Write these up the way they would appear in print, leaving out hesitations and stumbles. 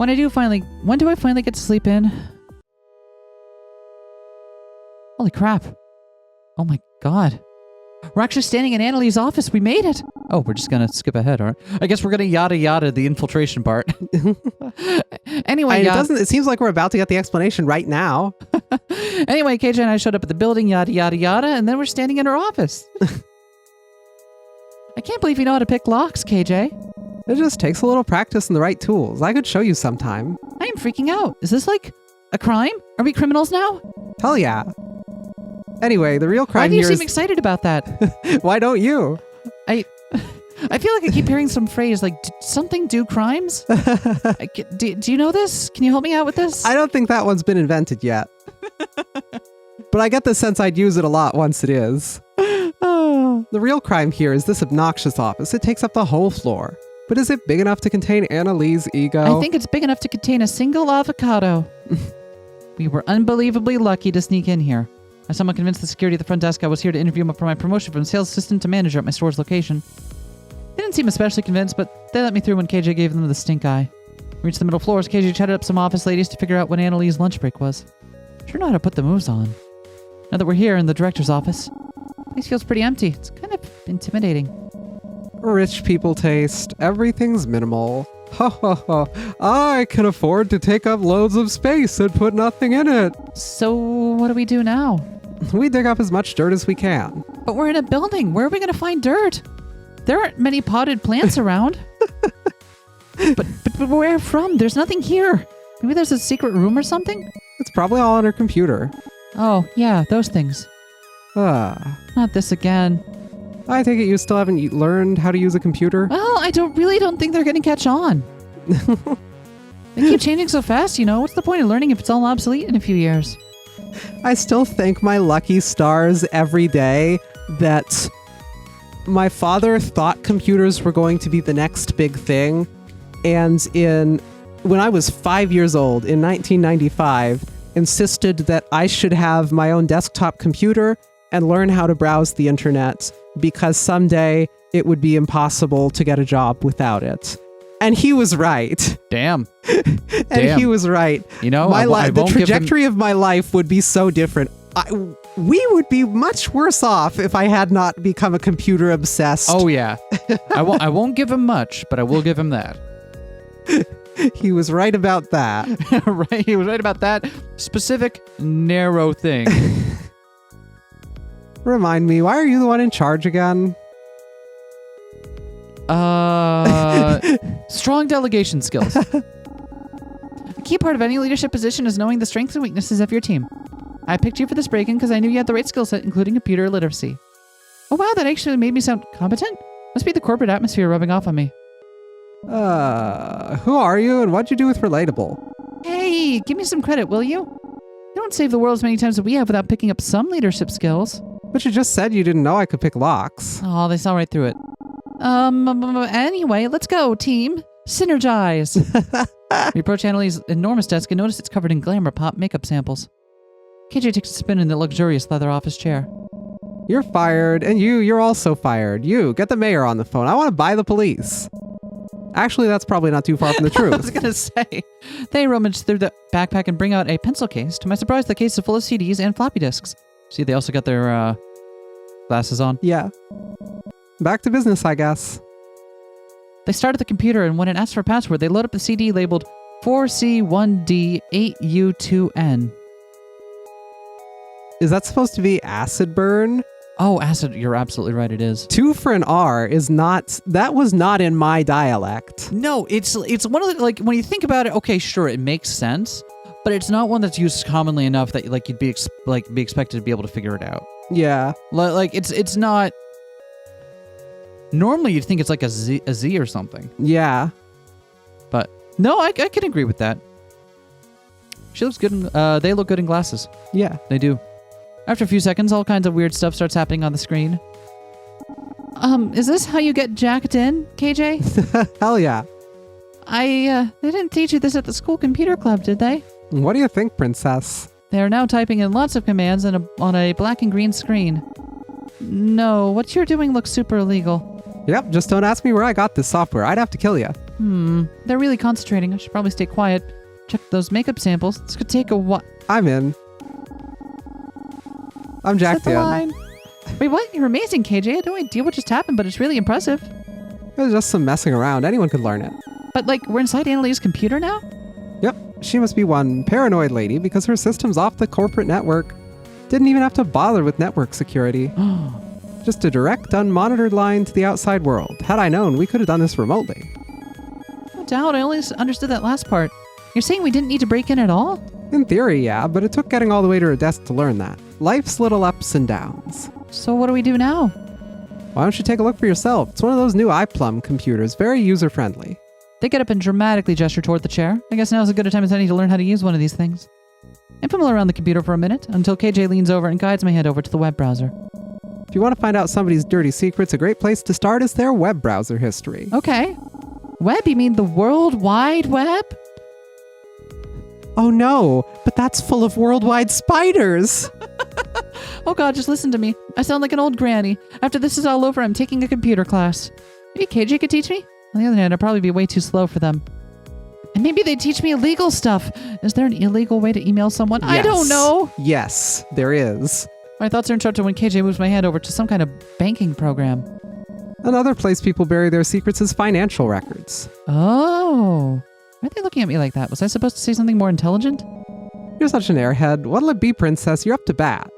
When do I finally get to sleep in? Holy crap. Oh my god. We're actually standing in Annalie's office. We made it. Oh, we're just going to skip ahead, all right? I guess we're going to yada yada the infiltration part. Anyway, it seems like we're about to get the explanation right now. Anyway, KJ and I showed up at the building, yada yada yada, and then we're standing in her office. I can't believe you know how to pick locks, KJ. It just takes a little practice and the right tools. I could show you sometime. I am freaking out. Is this like a crime? Are we criminals now? Hell yeah. Anyway, the real crime here is... Why do you seem is... excited about that? Why don't you? I feel like I keep hearing some phrase like, something do crimes? Do you know this? Can you help me out with this? I don't think that one's been invented yet. But I get the sense I'd use it a lot once it is. The real crime here is this obnoxious office. It takes up the whole floor. But is it big enough to contain Annalie's ego? I think it's big enough to contain a single avocado. We were unbelievably lucky to sneak in here. I somehow convinced the security at the front desk I was here to interview him for my promotion from sales assistant to manager at my store's location. They didn't seem especially convinced, but they let me through when KJ gave them the stink eye. We reached the middle floors. KJ chatted up some office ladies to figure out when Annalie's lunch break was. Sure know how to put the moves on. Now that we're here in the director's office, the place feels pretty empty. It's kind of intimidating. Rich people taste. Everything's minimal. Ha ha ha. I can afford to take up loads of space and put nothing in it. So what do we do now? We dig up as much dirt as we can. But we're in a building. Where are we going to find dirt? There aren't many potted plants around. but where from? There's nothing here. Maybe there's a secret room or something? It's probably all on her computer. Oh, yeah, those things. Not this again. I take it you still haven't learned how to use a computer? Well, I don't think they're going to catch on. They keep changing so fast, you know. What's the point of learning if it's all obsolete in a few years? I still thank my lucky stars every day that my father thought computers were going to be the next big thing. And when I was 5 years old in 1995, insisted that I should have my own desktop computer and learn how to browse the internet because someday it would be impossible to get a job without it. And he was right. Damn. He was right. You know, the trajectory of my life would be so different. We would be much worse off if I had not become a computer obsessed. Oh yeah. I won't give him much, but I will give him that. He was right about that. Right, he was right about that specific narrow thing. Remind me, why are you the one in charge again? Strong delegation skills. A key part of any leadership position is knowing the strengths and weaknesses of your team. I picked you for this break-in because I knew you had the right skill set, including computer literacy. Oh wow, that actually made me sound competent? Must be the corporate atmosphere rubbing off on me. Who are you and what'd you do with Relatable? Hey, give me some credit, will you? You don't save the world as many times as we have without picking up some leadership skills. But you just said you didn't know I could pick locks. Oh, they saw right through it. Anyway, let's go, team. Synergize. We approach Annalie's enormous desk and notice it's covered in Glamor pop makeup samples. KJ takes a spin in the luxurious leather office chair. You're fired, and you're also fired. You, get the mayor on the phone. I want to buy the police. Actually, that's probably not too far from the truth. I was going to say. They rummage through the backpack and bring out a pencil case. To my surprise, the case is full of CDs and floppy disks. See, they also got their glasses on. Yeah. Back to business, I guess. They start at the computer, and when it asks for a password, they load up the CD labeled 4C1D8U2N. Is that supposed to be acid burn? Oh, acid. You're absolutely right. It is. 2 for an R is not... That was not in my dialect. No, it's one of the... Like, when you think about it, okay, sure, it makes sense. But it's not one that's used commonly enough that like you'd be expected to be able to figure it out. Yeah. Like, it's not... Normally, you'd think it's like a Z or something. Yeah. But, no, I can agree with that. She looks good they look good in glasses. Yeah. They do. After a few seconds, all kinds of weird stuff starts happening on the screen. Is this how you get jacked in, KJ? Hell yeah. They didn't teach you this at the school computer club, did they? What do you think, princess? They are now typing in lots of commands on a black and green screen. No, what you're doing looks super illegal. Yep, just don't ask me where I got this software. I'd have to kill you. They're really concentrating. I should probably stay quiet. Check those makeup samples. This could take a while. I'm in. I'm jacked in. Line. Wait, what? You're amazing, KJ. I had no idea what just happened, but it's really impressive. It was just some messing around. Anyone could learn it. But, we're inside Annalie's computer now? Yep, she must be one paranoid lady because her system's off the corporate network. Didn't even have to bother with network security. Just a direct, unmonitored line to the outside world. Had I known, we could have done this remotely. No doubt. I only understood that last part. You're saying we didn't need to break in at all? In theory, yeah, but it took getting all the way to her desk to learn that. Life's little ups and downs. So what do we do now? Why don't you take a look for yourself? It's one of those new iPlum computers, very user-friendly. They get up and dramatically gesture toward the chair. I guess now's as good a time as any to learn how to use one of these things. I fumble around the computer for a minute until KJ leans over and guides my head over to the web browser. If you want to find out somebody's dirty secrets, a great place to start is their web browser history. Okay. Web? You mean the World Wide Web? Oh no, but that's full of worldwide spiders. Oh god, just listen to me. I sound like an old granny. After this is all over, I'm taking a computer class. Maybe KJ could teach me? On the other hand, I'd probably be way too slow for them. And maybe they'd teach me illegal stuff. Is there an illegal way to email someone? Yes. I don't know. Yes, there is. My thoughts are interrupted when KJ moves my hand over to some kind of banking program. Another place people bury their secrets is financial records. Oh. Why are they looking at me like that? Was I supposed to say something more intelligent? You're such an airhead. What'll it be, princess? You're up to bat.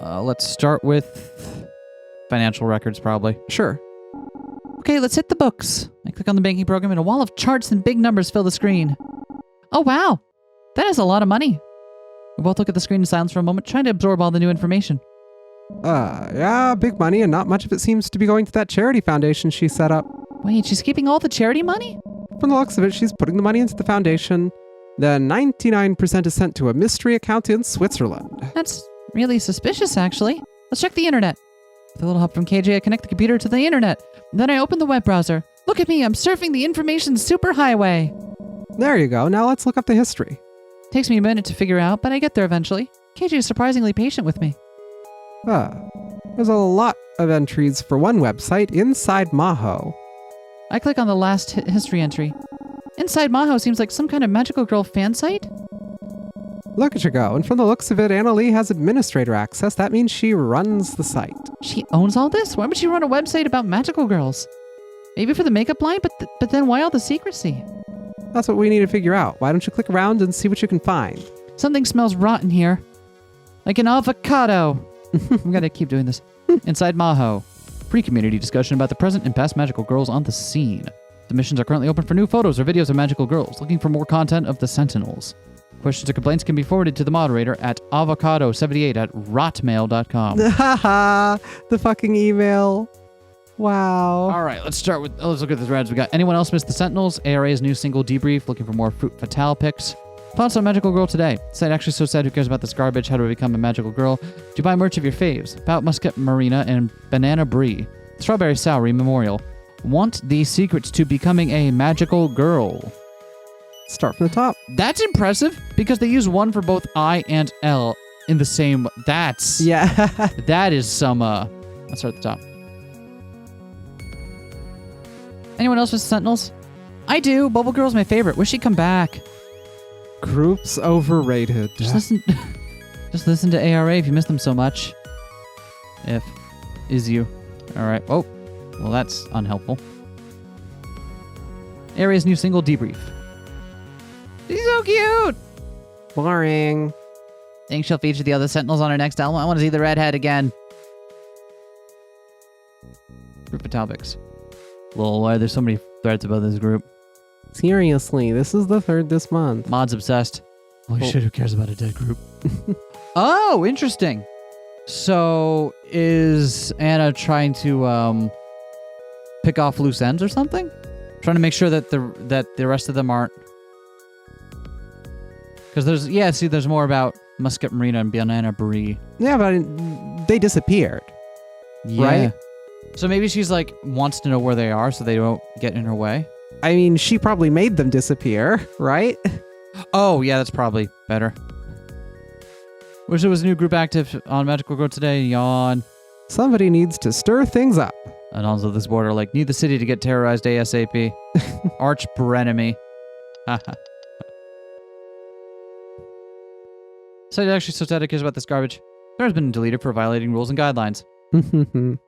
Let's start with financial records, probably. Sure. Okay, let's hit the books. I click on the banking program and a wall of charts and big numbers fill the screen. Oh, wow. That is a lot of money. We both look at the screen in silence for a moment, trying to absorb all the new information. Yeah, big money, and not much of it seems to be going to that charity foundation she set up. Wait, she's keeping all the charity money? From the looks of it, she's putting the money into the foundation. Then 99% is sent to a mystery account in Switzerland. That's really suspicious, actually. Let's check the internet. With a little help from KJ, I connect the computer to the internet. Then I open the web browser. Look at me, I'm surfing the information superhighway. There you go. Now let's look up the history. Takes me a minute to figure out, but I get there eventually. KJ is surprisingly patient with me. There's a lot of entries for one website, Inside Maho. I click on the last history entry. Inside Maho seems like some kind of magical girl fan site? Look at you go. And from the looks of it, Annalie has administrator access. That means she runs the site. She owns all this? Why would she run a website about magical girls? Maybe for the makeup line, but then why all the secrecy? That's what we need to figure out. Why don't you click around and see what you can find? Something smells rotten here. Like an avocado. I'm gonna keep doing this. Inside Maho. Free community discussion about the present and past magical girls on the scene. Submissions are currently open for new photos or videos of magical girls. Looking for more content of the Sentinels. Questions or complaints can be forwarded to the moderator at avocado78@rotmail.com. Haha, the fucking email. Wow. All right, let's look at the threads. We got anyone else missed the Sentinels? ARA's new single debrief. Looking for more Fruit Fatale pics. Thoughts on Magical Girl today. Site actually so sad. Who cares about this garbage? How do I become a magical girl? Do you buy merch of your faves? About Muscat Marina and Banana Brie. Strawberry Soury Memorial. Want the secrets to becoming a magical girl. Start from the top. That's impressive because they use one for both I and L in the same. That's that is some. Let's start at the top. Anyone else with Sentinels? I do. Bubble Girl's my favorite. Wish she'd come back. Groups overrated. Just listen to ARA if you miss them so much. If is you. All right. Oh, well that's unhelpful. ARA's new single debrief. She's so cute. Boring. Think she'll feature the other Sentinels on her next album? I want to see the redhead again. Group of topics. Lol, why are there so many threads about this group? Seriously, this is the third this month. Mod's obsessed. Holy shit, who cares about a dead group? Oh, interesting. So, is Anna trying to pick off loose ends or something? Trying to make sure that the rest of them aren't... Because there's more about Muscat Marina and Banana Brie. Yeah, but they disappeared. Yeah. Right? So maybe she's like, wants to know where they are so they don't get in her way? I mean, she probably made them disappear, right? Oh, yeah, that's probably better. Wish there was a new group active on Magical Girl today. Yawn. Somebody needs to stir things up. And also this border, like, need the city to get terrorized ASAP. Arch frenemy. Haha. Site actually so dedicated about this garbage. There has been deleted for violating rules and guidelines. How do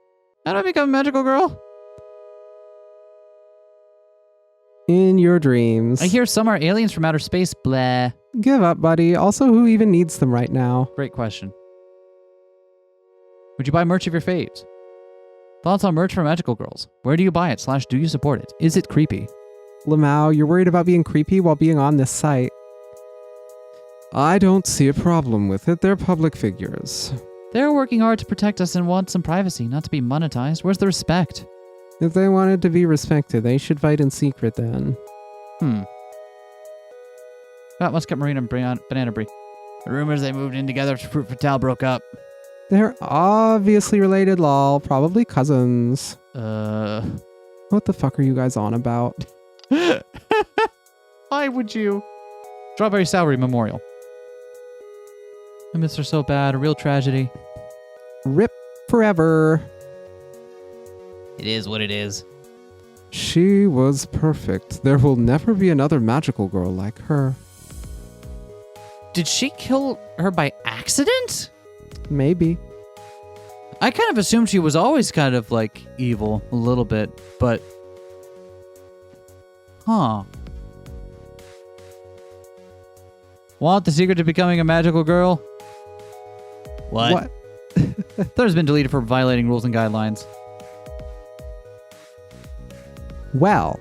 I become a magical girl? In your dreams. I hear some are aliens from outer space. Blah. Give up, buddy. Also, who even needs them right now? Great question. Would you buy merch of your faves? Thoughts on merch for magical girls? Where do you buy it / do you support it? Is it creepy? Lamau, you're worried about being creepy while being on this site. I don't see a problem with it. They're public figures. They're working hard to protect us and want some privacy, not to be monetized. Where's the respect? If they wanted to be respected, they should fight in secret then. Let's get Marina and Banana Brie. The rumors they moved in together after Fruit Fatale broke up. They're obviously related, lol. Probably cousins. What the fuck are you guys on about? Why would you? Strawberry Salary Memorial. I miss her so bad. A real tragedy. Rip forever. It is what it is. She was perfect. There will never be another magical girl like her. Did she kill her by accident? Maybe. I kind of assumed she was always kind of like evil a little bit, but... Huh. Want the secret to becoming a magical girl? What? Twitter's been deleted for violating rules and guidelines. Well.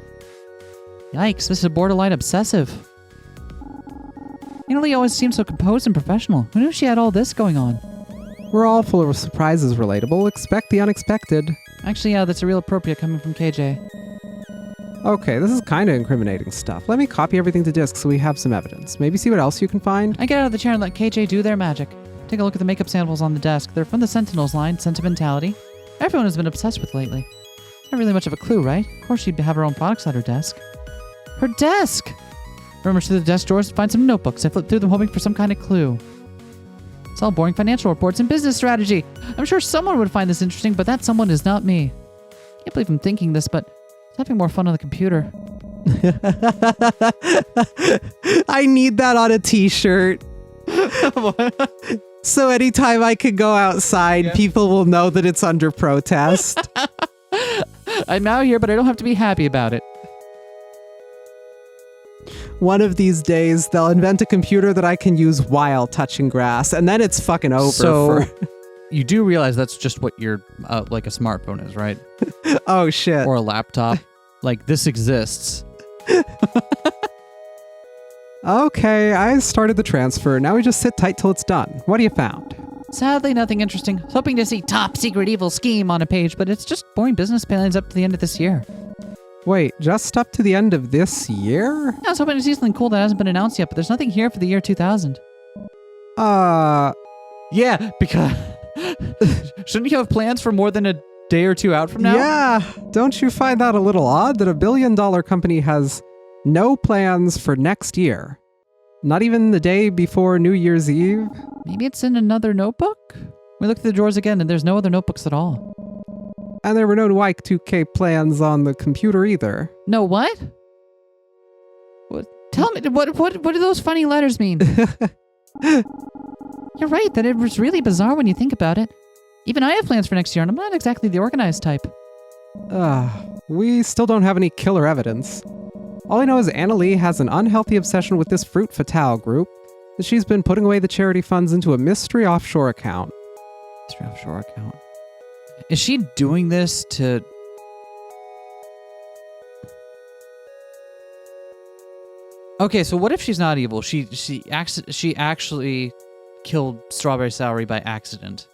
Yikes, this is borderline obsessive. Lee always seems so composed and professional. Who knew she had all this going on? We're all full of surprises, Relatable. Expect the unexpected. Actually, yeah, that's a real appropriate coming from KJ. Okay, this is kind of incriminating stuff. Let me copy everything to disk so we have some evidence. Maybe see what else you can find? I get out of the chair and let KJ do their magic. Take a look at the makeup samples on the desk. They're from the Sentinels line, Sentimentality. Everyone has been obsessed with lately. Not really much of a clue, right? Of course she'd have her own products at her desk. Her desk! Rummage through the desk drawers to find some notebooks. I flipped through them hoping for some kind of clue. It's all boring financial reports and business strategy. I'm sure someone would find this interesting, but that someone is not me. Can't believe I'm thinking this, but it's having more fun on the computer. I need that on a t-shirt. So anytime I can go outside, people will know that it's under protest. I'm out here, but I don't have to be happy about it. One of these days, they'll invent a computer that I can use while touching grass, and then it's fucking over. So, you do realize that's just what your, like a smartphone is, right? Oh, shit. Or a laptop. Like, this exists. Okay, I started the transfer. Now we just sit tight till it's done. What have you found? Sadly, nothing interesting. I was hoping to see top secret evil scheme on a page, but it's just boring business plans up to the end of this year. Wait, just up to the end of this year? I was hoping to see something cool that hasn't been announced yet, but there's nothing here for the year 2000. Yeah, because... Shouldn't you have plans for more than a day or two out from now? Yeah, don't you find that a little odd that a billion-dollar company has no plans for next year? Not even the day before New Year's Eve? Maybe it's in another notebook? We looked through the drawers again, and there's no other notebooks at all. And there were no Y2K plans on the computer either. No what? Tell me, what do those funny letters mean? You're right, that it was really bizarre when you think about it. Even I have plans for next year, and I'm not exactly the organized type. We still don't have any killer evidence. All I know is Annalie has an unhealthy obsession with this Fruit Fatale group, that she's been putting away the charity funds into a mystery offshore account. Mystery offshore account. Is she doing this to... Okay, so what if she's not evil? She actually killed Strawberry Salary by accident.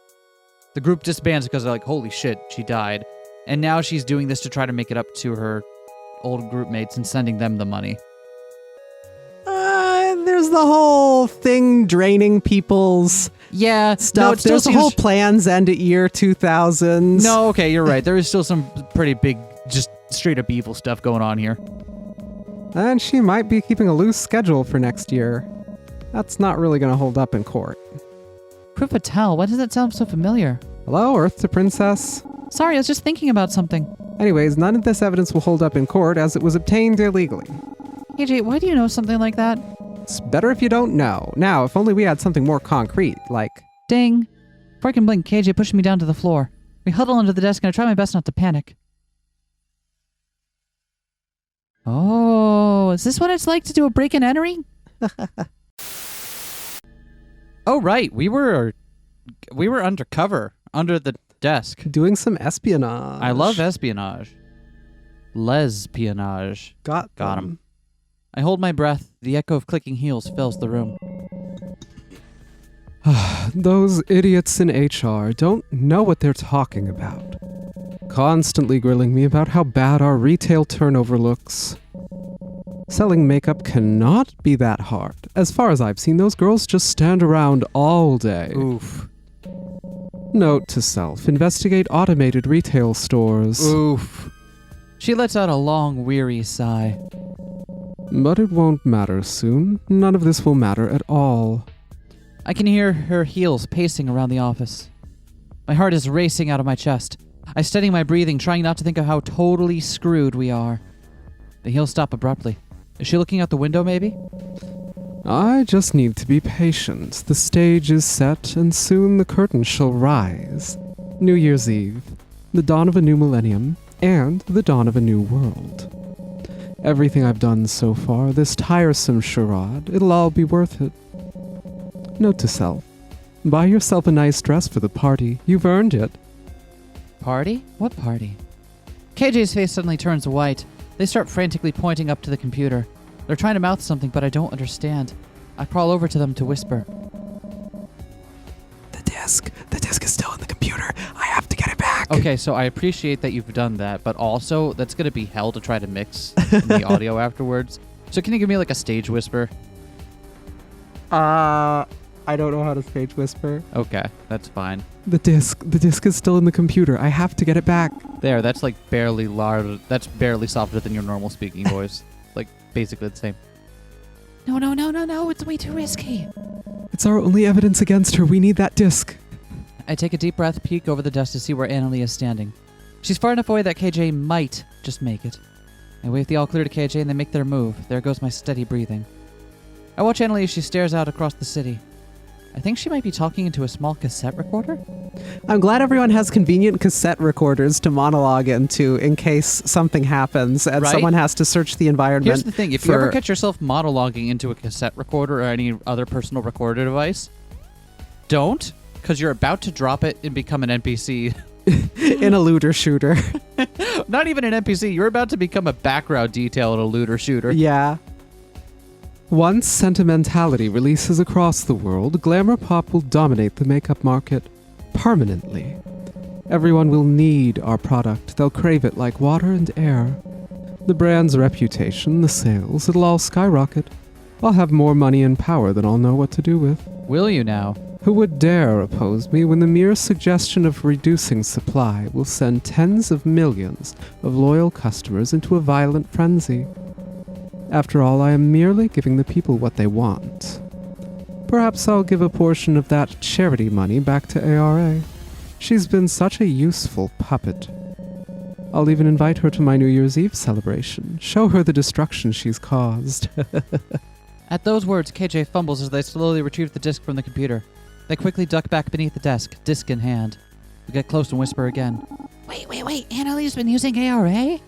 The group disbands because they're like, holy shit, she died. And now she's doing this to try to make it up to her old group mates and sending them the money. There's the whole thing draining people's stuff. There's the whole plans end at year 2000. No, okay, you're right. There is still some pretty big, just straight up evil stuff going on here. And she might be keeping a loose schedule for next year. That's not really going to hold up in court. Fruit Fatale, why does that sound so familiar? Hello, Earth to Princess? Sorry, I was just thinking about something. Anyways, none of this evidence will hold up in court as it was obtained illegally. KJ, why do you know something like that? It's better if you don't know. Now, if only we had something more concrete, like... Ding. Before I can blink, KJ pushed me down to the floor. We huddle under the desk and I try my best not to panic. Oh, is this what it's like to do a break and entering? Oh, right. We were undercover under the desk. Doing some espionage. I love espionage. Lesbionage. Got him. I hold my breath. The echo of clicking heels fills the room. Those idiots in HR don't know what they're talking about. Constantly grilling me about how bad our retail turnover looks. Selling makeup cannot be that hard. As far as I've seen, those girls just stand around all day. Oof. Note to self, investigate automated retail stores. Oof. She lets out a long, weary sigh. But it won't matter soon. None of this will matter at all. I can hear her heels pacing around the office. My heart is racing out of my chest. I steady my breathing, trying not to think of how totally screwed we are. The heels stop abruptly. Is she looking out the window, maybe? I just need to be patient. The stage is set, and soon the curtain shall rise. New Year's Eve, the dawn of a new millennium, and the dawn of a new world. Everything I've done so far, this tiresome charade, it'll all be worth it. Note to self, buy yourself a nice dress for the party. You've earned it. Party? What party? KJ's face suddenly turns white. They start frantically pointing up to the computer. They're trying to mouth something, but I don't understand. I crawl over to them to whisper. The disc is still in the computer. I have to get it back. Okay, so I appreciate that you've done that, but also that's going to be hell to try to mix the audio afterwards. So can you give me like a stage whisper? I don't know how to stage whisper. Okay, that's fine. The disc is still in the computer. I have to get it back. There, that's like barely loud. That's barely softer than your normal speaking voice. Like basically the same. No, it's way too risky. It's our only evidence against her. We need that disc. I take a deep breath, peek over the desk to see where Annalie is standing. She's far enough away that KJ might just make it. I wave the all clear to KJ and they make their move. There goes my steady breathing. I watch Annalie as she stares out across the city. I think she might be talking into a small cassette recorder. I'm glad everyone has convenient cassette recorders to monologue into in case something happens and someone has to search the environment. Here's the thing. If you ever catch yourself monologuing into a cassette recorder or any other personal recorder device, don't, because you're about to drop it and become an NPC. In a looter shooter. Not even an NPC. You're about to become a background detail in a looter shooter. Yeah. Once sentimentality releases across the world, glamour pop will dominate the makeup market permanently. Everyone will need our product. They'll crave it like water and air. The brand's reputation, the sales, it'll all skyrocket. I'll have more money and power than I'll know what to do with. Will you now? Who would dare oppose me when the mere suggestion of reducing supply will send tens of millions of loyal customers into a violent frenzy? After all, I am merely giving the people what they want. Perhaps I'll give a portion of that charity money back to ARA. She's been such a useful puppet. I'll even invite her to my New Year's Eve celebration, show her the destruction she's caused. At those words, KJ fumbles as they slowly retrieve the disc from the computer. They quickly duck back beneath the desk, disc in hand. We get close and whisper again. Wait, Annalie's been using ARA?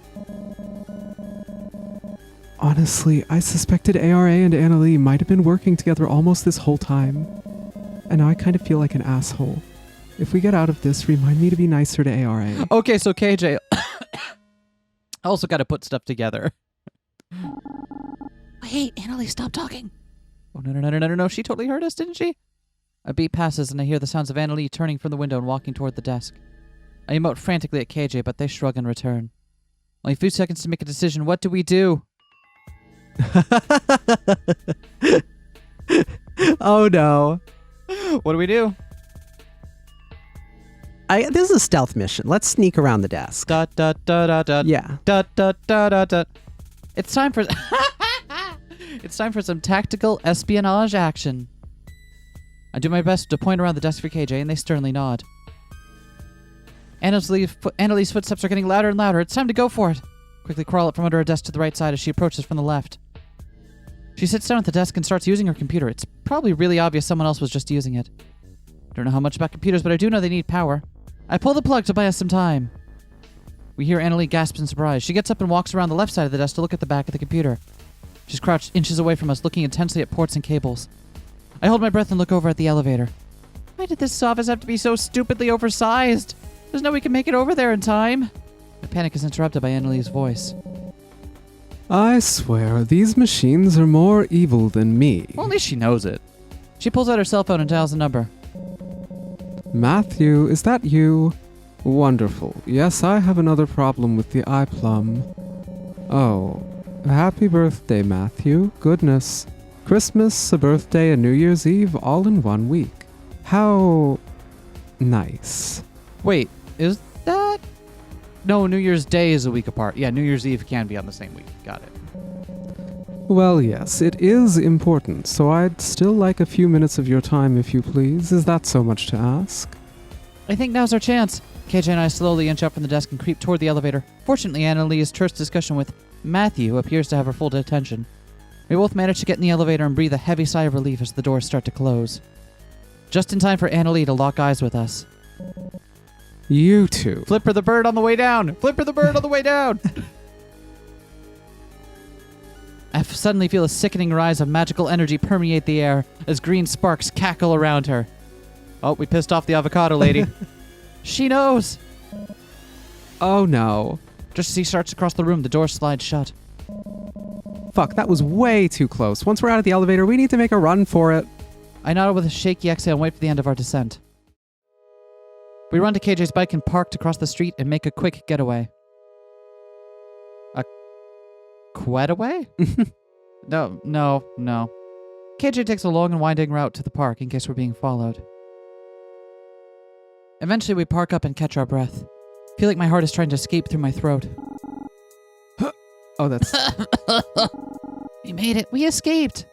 Honestly, I suspected ARA and Annalie might have been working together almost this whole time. And now I kind of feel like an asshole. If we get out of this, remind me to be nicer to ARA. Okay, so KJ... I also got to put stuff together. Wait, Annalie, stop talking. Oh, no. She totally heard us, didn't she? A beat passes and I hear the sounds of Annalie turning from the window and walking toward the desk. I emote frantically at KJ, but they shrug in return. Only a few seconds to make a decision. What do we do? Oh no. What do we do? This is a stealth mission. Let's sneak around the desk. Da da da da da. Yeah. Da da da da da. It's time for It's time for some tactical espionage action. I do my best to point around the desk for KJ and they sternly nod. Annalie's footsteps are getting louder and louder. It's time to go for it. Quickly crawl up from under her desk to the right side as she approaches from the left. She sits down at the desk and starts using her computer. It's probably really obvious someone else was just using it. I don't know how much about computers, but I do know they need power. I pull the plug to buy us some time. We hear Annalie gasp in surprise. She gets up and walks around the left side of the desk to look at the back of the computer. She's crouched inches away from us, looking intensely at ports and cables. I hold my breath and look over at the elevator. Why did this office have to be so stupidly oversized? There's no way we can make it over there in time. My panic is interrupted by Annalie's voice. I swear, these machines are more evil than me. Well, at least she knows it. She pulls out her cell phone and dials a number. Matthew, is that you? Wonderful. Yes, I have another problem with the iPlum. Oh, happy birthday, Matthew. Goodness. Christmas, a birthday, and New Year's Eve all in 1 week. How nice. Wait, is that? No, New Year's Day is a week apart. Yeah, New Year's Eve can be on the same week. Got it. Well, yes, it is important, so I'd still like a few minutes of your time, if you please. Is that so much to ask? I think now's our chance. KJ and I slowly inch up from the desk and creep toward the elevator. Fortunately, Annalie's terse discussion with Matthew appears to have her full attention. We both manage to get in the elevator and breathe a heavy sigh of relief as the doors start to close. Just in time for Annalie to lock eyes with us. You two. Flipper the bird on the way down! Flipper the bird on the way down! I suddenly feel a sickening rise of magical energy permeate the air as green sparks cackle around her. Oh, we pissed off the avocado lady. She knows! Oh no. Just as he starts across the room, the door slides shut. Fuck, that was way too close. Once we're out of the elevator, we need to make a run for it. I nod with a shaky exhale and wait for the end of our descent. We run to KJ's bike and parked across the street and make a quick getaway. A quetaway? No. KJ takes a long and winding route to the park in case we're being followed. Eventually, we park up and catch our breath. I feel like my heart is trying to escape through my throat. Oh, that's... We made it. We escaped.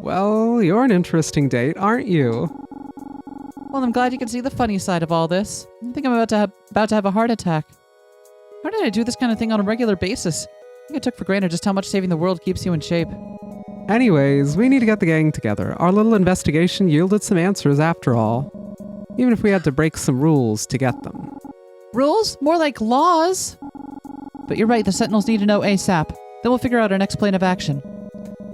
Well, you're an interesting date, aren't you? Well, I'm glad you can see the funny side of all this. I think I'm about to have a heart attack. How did I do this kind of thing on a regular basis? I think I took for granted just how much saving the world keeps you in shape. Anyways, we need to get the gang together. Our little investigation yielded some answers after all. Even if we had to break some rules to get them. Rules? More like laws. But you're right, the Sentinels need to know ASAP. Then we'll figure out our next plan of action.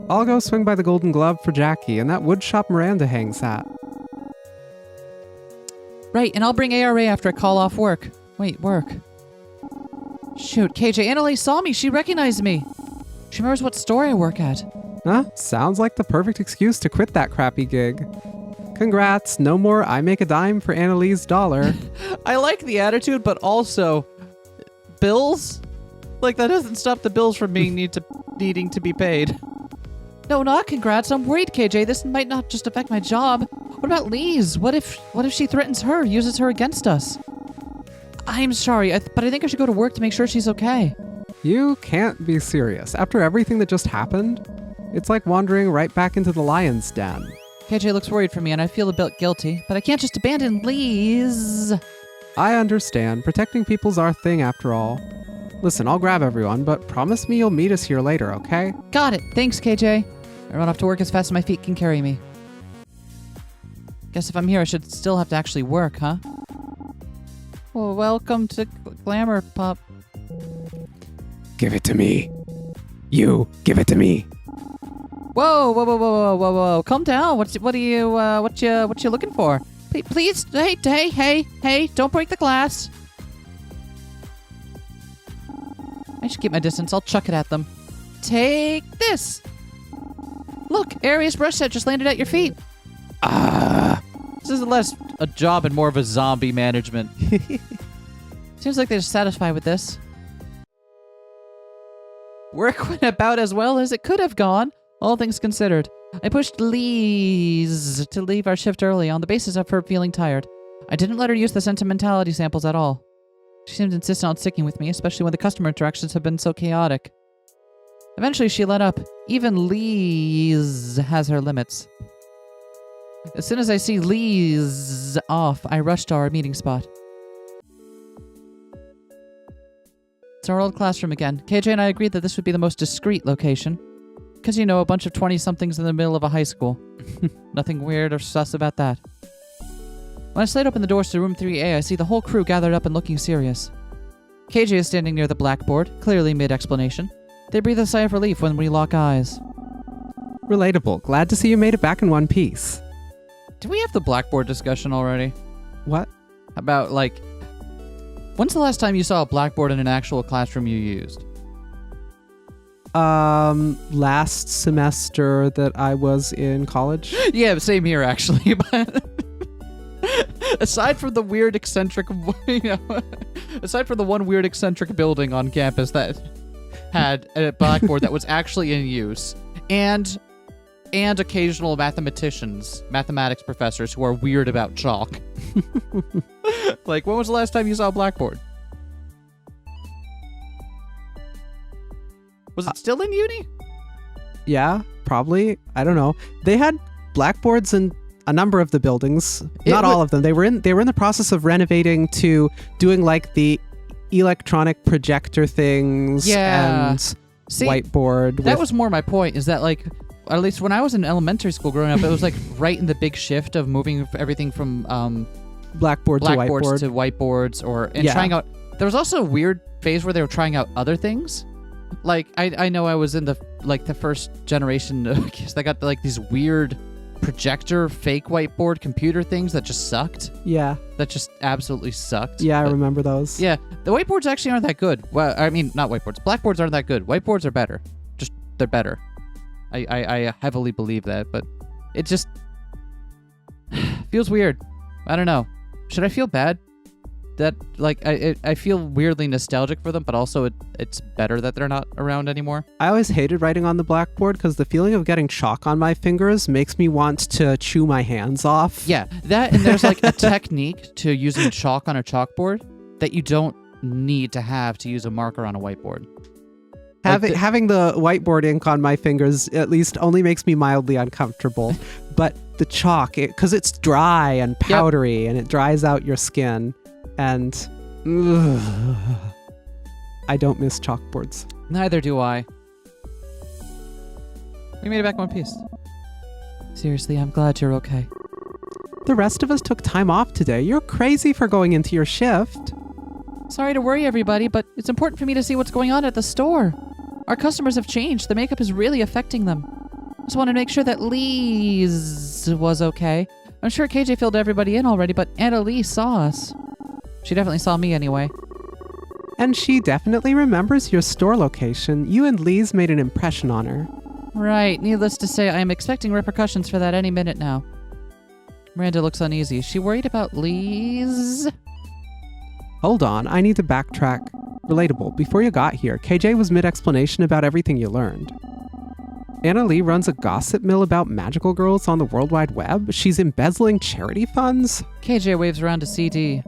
I'll go swing by the Golden Glove for Jackie and that wood shop Miranda hangs at. Right, and I'll bring ARA after I call off work. Wait, work. Shoot, KJ, Annalie saw me. She recognized me. She remembers what store I work at. Huh? Sounds like the perfect excuse to quit that crappy gig. Congrats, no more I make a dime for Annalie's dollar. I like the attitude, but also... bills? Like, that doesn't stop the bills from being needing to be paid. No, not congrats. I'm worried, KJ. This might not just affect my job. What about Lee's? What if she threatens her, uses her against us? I'm sorry, but I think I should go to work to make sure she's okay. You can't be serious. After everything that just happened, it's like wandering right back into the lion's den. KJ looks worried for me, and I feel a bit guilty, but I can't just abandon Lee's. I understand. Protecting people's our thing after all. Listen, I'll grab everyone, but promise me you'll meet us here later, okay? Got it. Thanks, KJ. I run off to work as fast as my feet can carry me. Guess if I'm here, I should still have to actually work, huh? Well, welcome to Glamor, Pup. Give it to me. You, give it to me. Whoa. Calm down. What you looking for? Please, hey, don't break the glass. I should keep my distance. I'll chuck it at them. Take this. Look, Arius brush set just landed at your feet. This is less a job and more of a zombie management. Seems like they're satisfied with this. Work went about as well as it could have gone, all things considered. I pushed Liz to leave our shift early on the basis of her feeling tired. I didn't let her use the sentimentality samples at all. She seemed insistent on sticking with me, especially when the customer interactions have been so chaotic. Eventually, she let up. Even Liz has her limits. As soon as I see Liz off, I rush to our meeting spot. It's our old classroom again. KJ and I agreed that this would be the most discreet location. Because, you know, a bunch of 20-somethings in the middle of a high school. Nothing weird or sus about that. When I slide open the doors to room 3A, I see the whole crew gathered up and looking serious. KJ is standing near the blackboard, clearly mid-explanation. They breathe a sigh of relief when we lock eyes. Relatable. Glad to see you made it back in one piece. Did we have the blackboard discussion already? What? About, like... When's the last time you saw a blackboard in an actual classroom you used? Last semester that I was in college. Yeah, same here, actually. But aside from the weird eccentric, aside from the one weird eccentric building on campus that had a blackboard that was actually in use, and occasional mathematics professors who are weird about chalk. Like, when was the last time you saw a blackboard? Was it still in uni? Yeah, probably. I don't know. They had blackboards in a number of the buildings. Not all of them. They were in the process of renovating to doing like the electronic projector things and whiteboard. That was more my point, is that, like, at least when I was in elementary school growing up, it was like right in the big shift of moving everything from blackboard blackboards to whiteboards, trying out. There was also a weird phase where they were trying out other things. Like, I know I was in the first generation of kids that got like these weird projector fake whiteboard computer things that just sucked. Yeah. That just absolutely sucked. Yeah, I remember those. Yeah. The whiteboards actually aren't that good. Well, I mean, not whiteboards. Blackboards aren't that good. Whiteboards are better. Just, they're better. I heavily believe that, but it just feels weird. I don't know. Should I feel bad? That, like, I feel weirdly nostalgic for them, but also it's better that they're not around anymore. I always hated writing on the blackboard because the feeling of getting chalk on my fingers makes me want to chew my hands off. Yeah, that, and there's like a technique to using chalk on a chalkboard that you don't need to have to use a marker on a whiteboard. Having the whiteboard ink on my fingers at least only makes me mildly uncomfortable. But the chalk, because it's dry and powdery and it dries out your skin. And I don't miss chalkboards. Neither do I. We made it back in one piece. Seriously, I'm glad you're okay. The rest of us took time off today. You're crazy for going into your shift. Sorry to worry everybody, but it's important for me to see what's going on at the store. Our customers have changed. The makeup is really affecting them. Just wanted to make sure that Liz was okay. I'm sure KJ filled everybody in already, but Anna Lee saw us. She definitely saw me anyway. And she definitely remembers your store location. You and Liz made an impression on her. Right. Needless to say, I am expecting repercussions for that any minute now. Miranda looks uneasy. Is she worried about Liz? Hold on, I need to backtrack. Relatable, before you got here, KJ was mid-explanation about everything you learned. Anna Lee runs a gossip mill about magical girls on the World Wide Web. She's embezzling charity funds. KJ waves around a CD.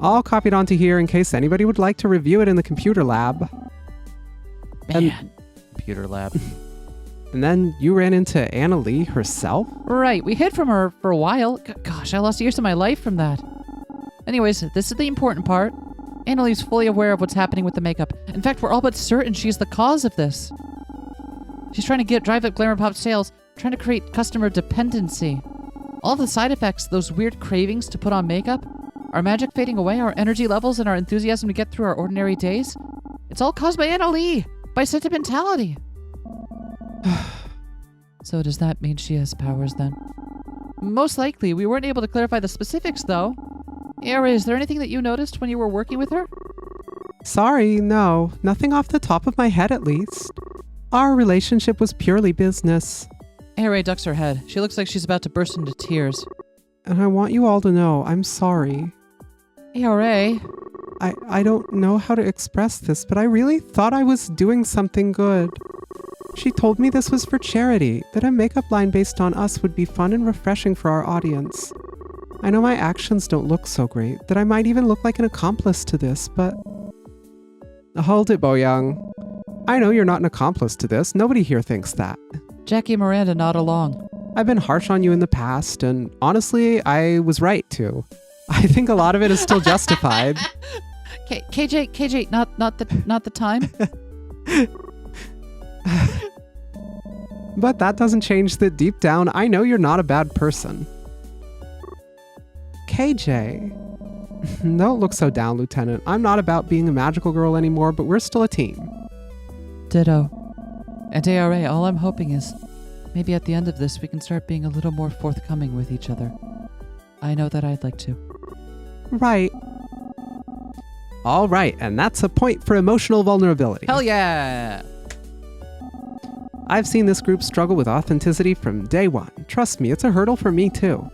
All copied onto here in case anybody would like to review it in the computer lab. Computer lab. And then you ran into Anna Lee herself? Right, we hid from her for a while. Gosh, I lost years of my life from that. Anyways, this is the important part. Anna Lee's fully aware of what's happening with the makeup. In fact, we're all but certain she's the cause of this. She's trying to drive up Glamor Pop's sales, trying to create customer dependency. All of the side effects, those weird cravings to put on makeup, our magic fading away, our energy levels, and our enthusiasm to get through our ordinary days, it's all caused by Anna Lee, by sentimentality. So does that mean she has powers then? Most likely. We weren't able to clarify the specifics, though. Era, is there anything that you noticed when you were working with her? Sorry, no. Nothing off the top of my head, at least. Our relationship was purely business. Era ducks her head. She looks like she's about to burst into tears. And I want you all to know I'm sorry. Era. I don't know how to express this, but I really thought I was doing something good. She told me this was for charity, that a makeup line based on us would be fun and refreshing for our audience. I know my actions don't look so great, that I might even look like an accomplice to this, but... Hold it, Bo-young. I know you're not an accomplice to this. Nobody here thinks that. Jackie and Miranda nod along. I've been harsh on you in the past, and honestly, I was right to. I think a lot of it is still justified. KJ, not the time. But that doesn't change that deep down, I know you're not a bad person. KJ. Don't look so down, Lieutenant. I'm not about being a magical girl anymore, but we're still a team. Ditto. And ARA, all I'm hoping is maybe at the end of this we can start being a little more forthcoming with each other. I know that I'd like to. Right. All right, and that's a point for emotional vulnerability. Hell yeah! I've seen this group struggle with authenticity from day one. Trust me, it's a hurdle for me too.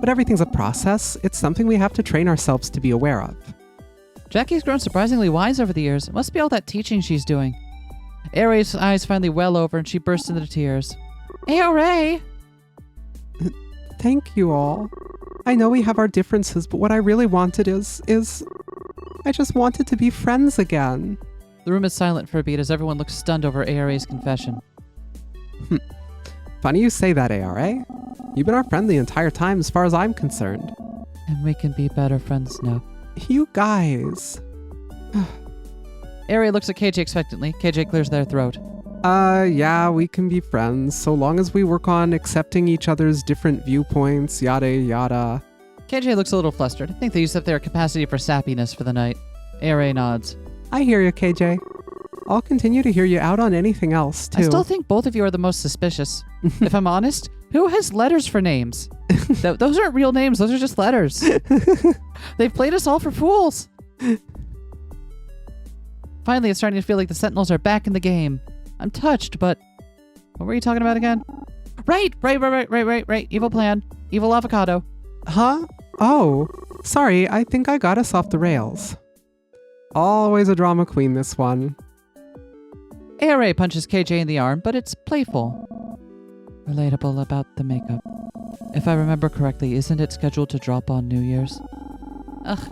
But everything's a process. It's something we have to train ourselves to be aware of. Jackie's grown surprisingly wise over the years. It must be all that teaching she's doing. ARA's eyes finally well over and she bursts into tears. ARA! Thank you all. I know we have our differences, but what I really wanted is I just wanted to be friends again. The room is silent for a beat as everyone looks stunned over ARA's confession. Funny you say that, ARA. You've been our friend the entire time as far as I'm concerned. And we can be better friends now. You guys. ARA looks at KJ expectantly. KJ clears their throat. Yeah, we can be friends, so long as we work on accepting each other's different viewpoints, yada yada. KJ looks a little flustered. I think they used up their capacity for sappiness for the night. ARA nods. I hear you, KJ. I'll continue to hear you out on anything else, too. I still think both of you are the most suspicious. If I'm honest, who has letters for names? Those aren't real names. Those are just letters. They've played us all for fools. Finally, it's starting to feel like the Sentinels are back in the game. I'm touched, but what were you talking about again? Right. Evil plan. Evil avocado. Huh? Oh, sorry. I think I got us off the rails. Always a drama queen, this one. ARA punches KJ in the arm, but it's playful. Relatable about the makeup. If I remember correctly, isn't it scheduled to drop on New Year's?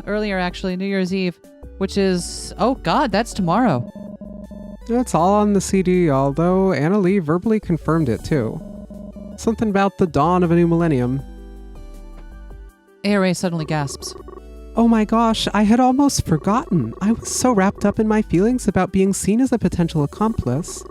Earlier actually, New Year's Eve, which is... oh god, that's tomorrow. It's all on the CD, although Anna Lee verbally confirmed it too. Something about the dawn of a new millennium. ARA suddenly gasps. Oh my gosh, I had almost forgotten. I was so wrapped up in my feelings about being seen as a potential accomplice.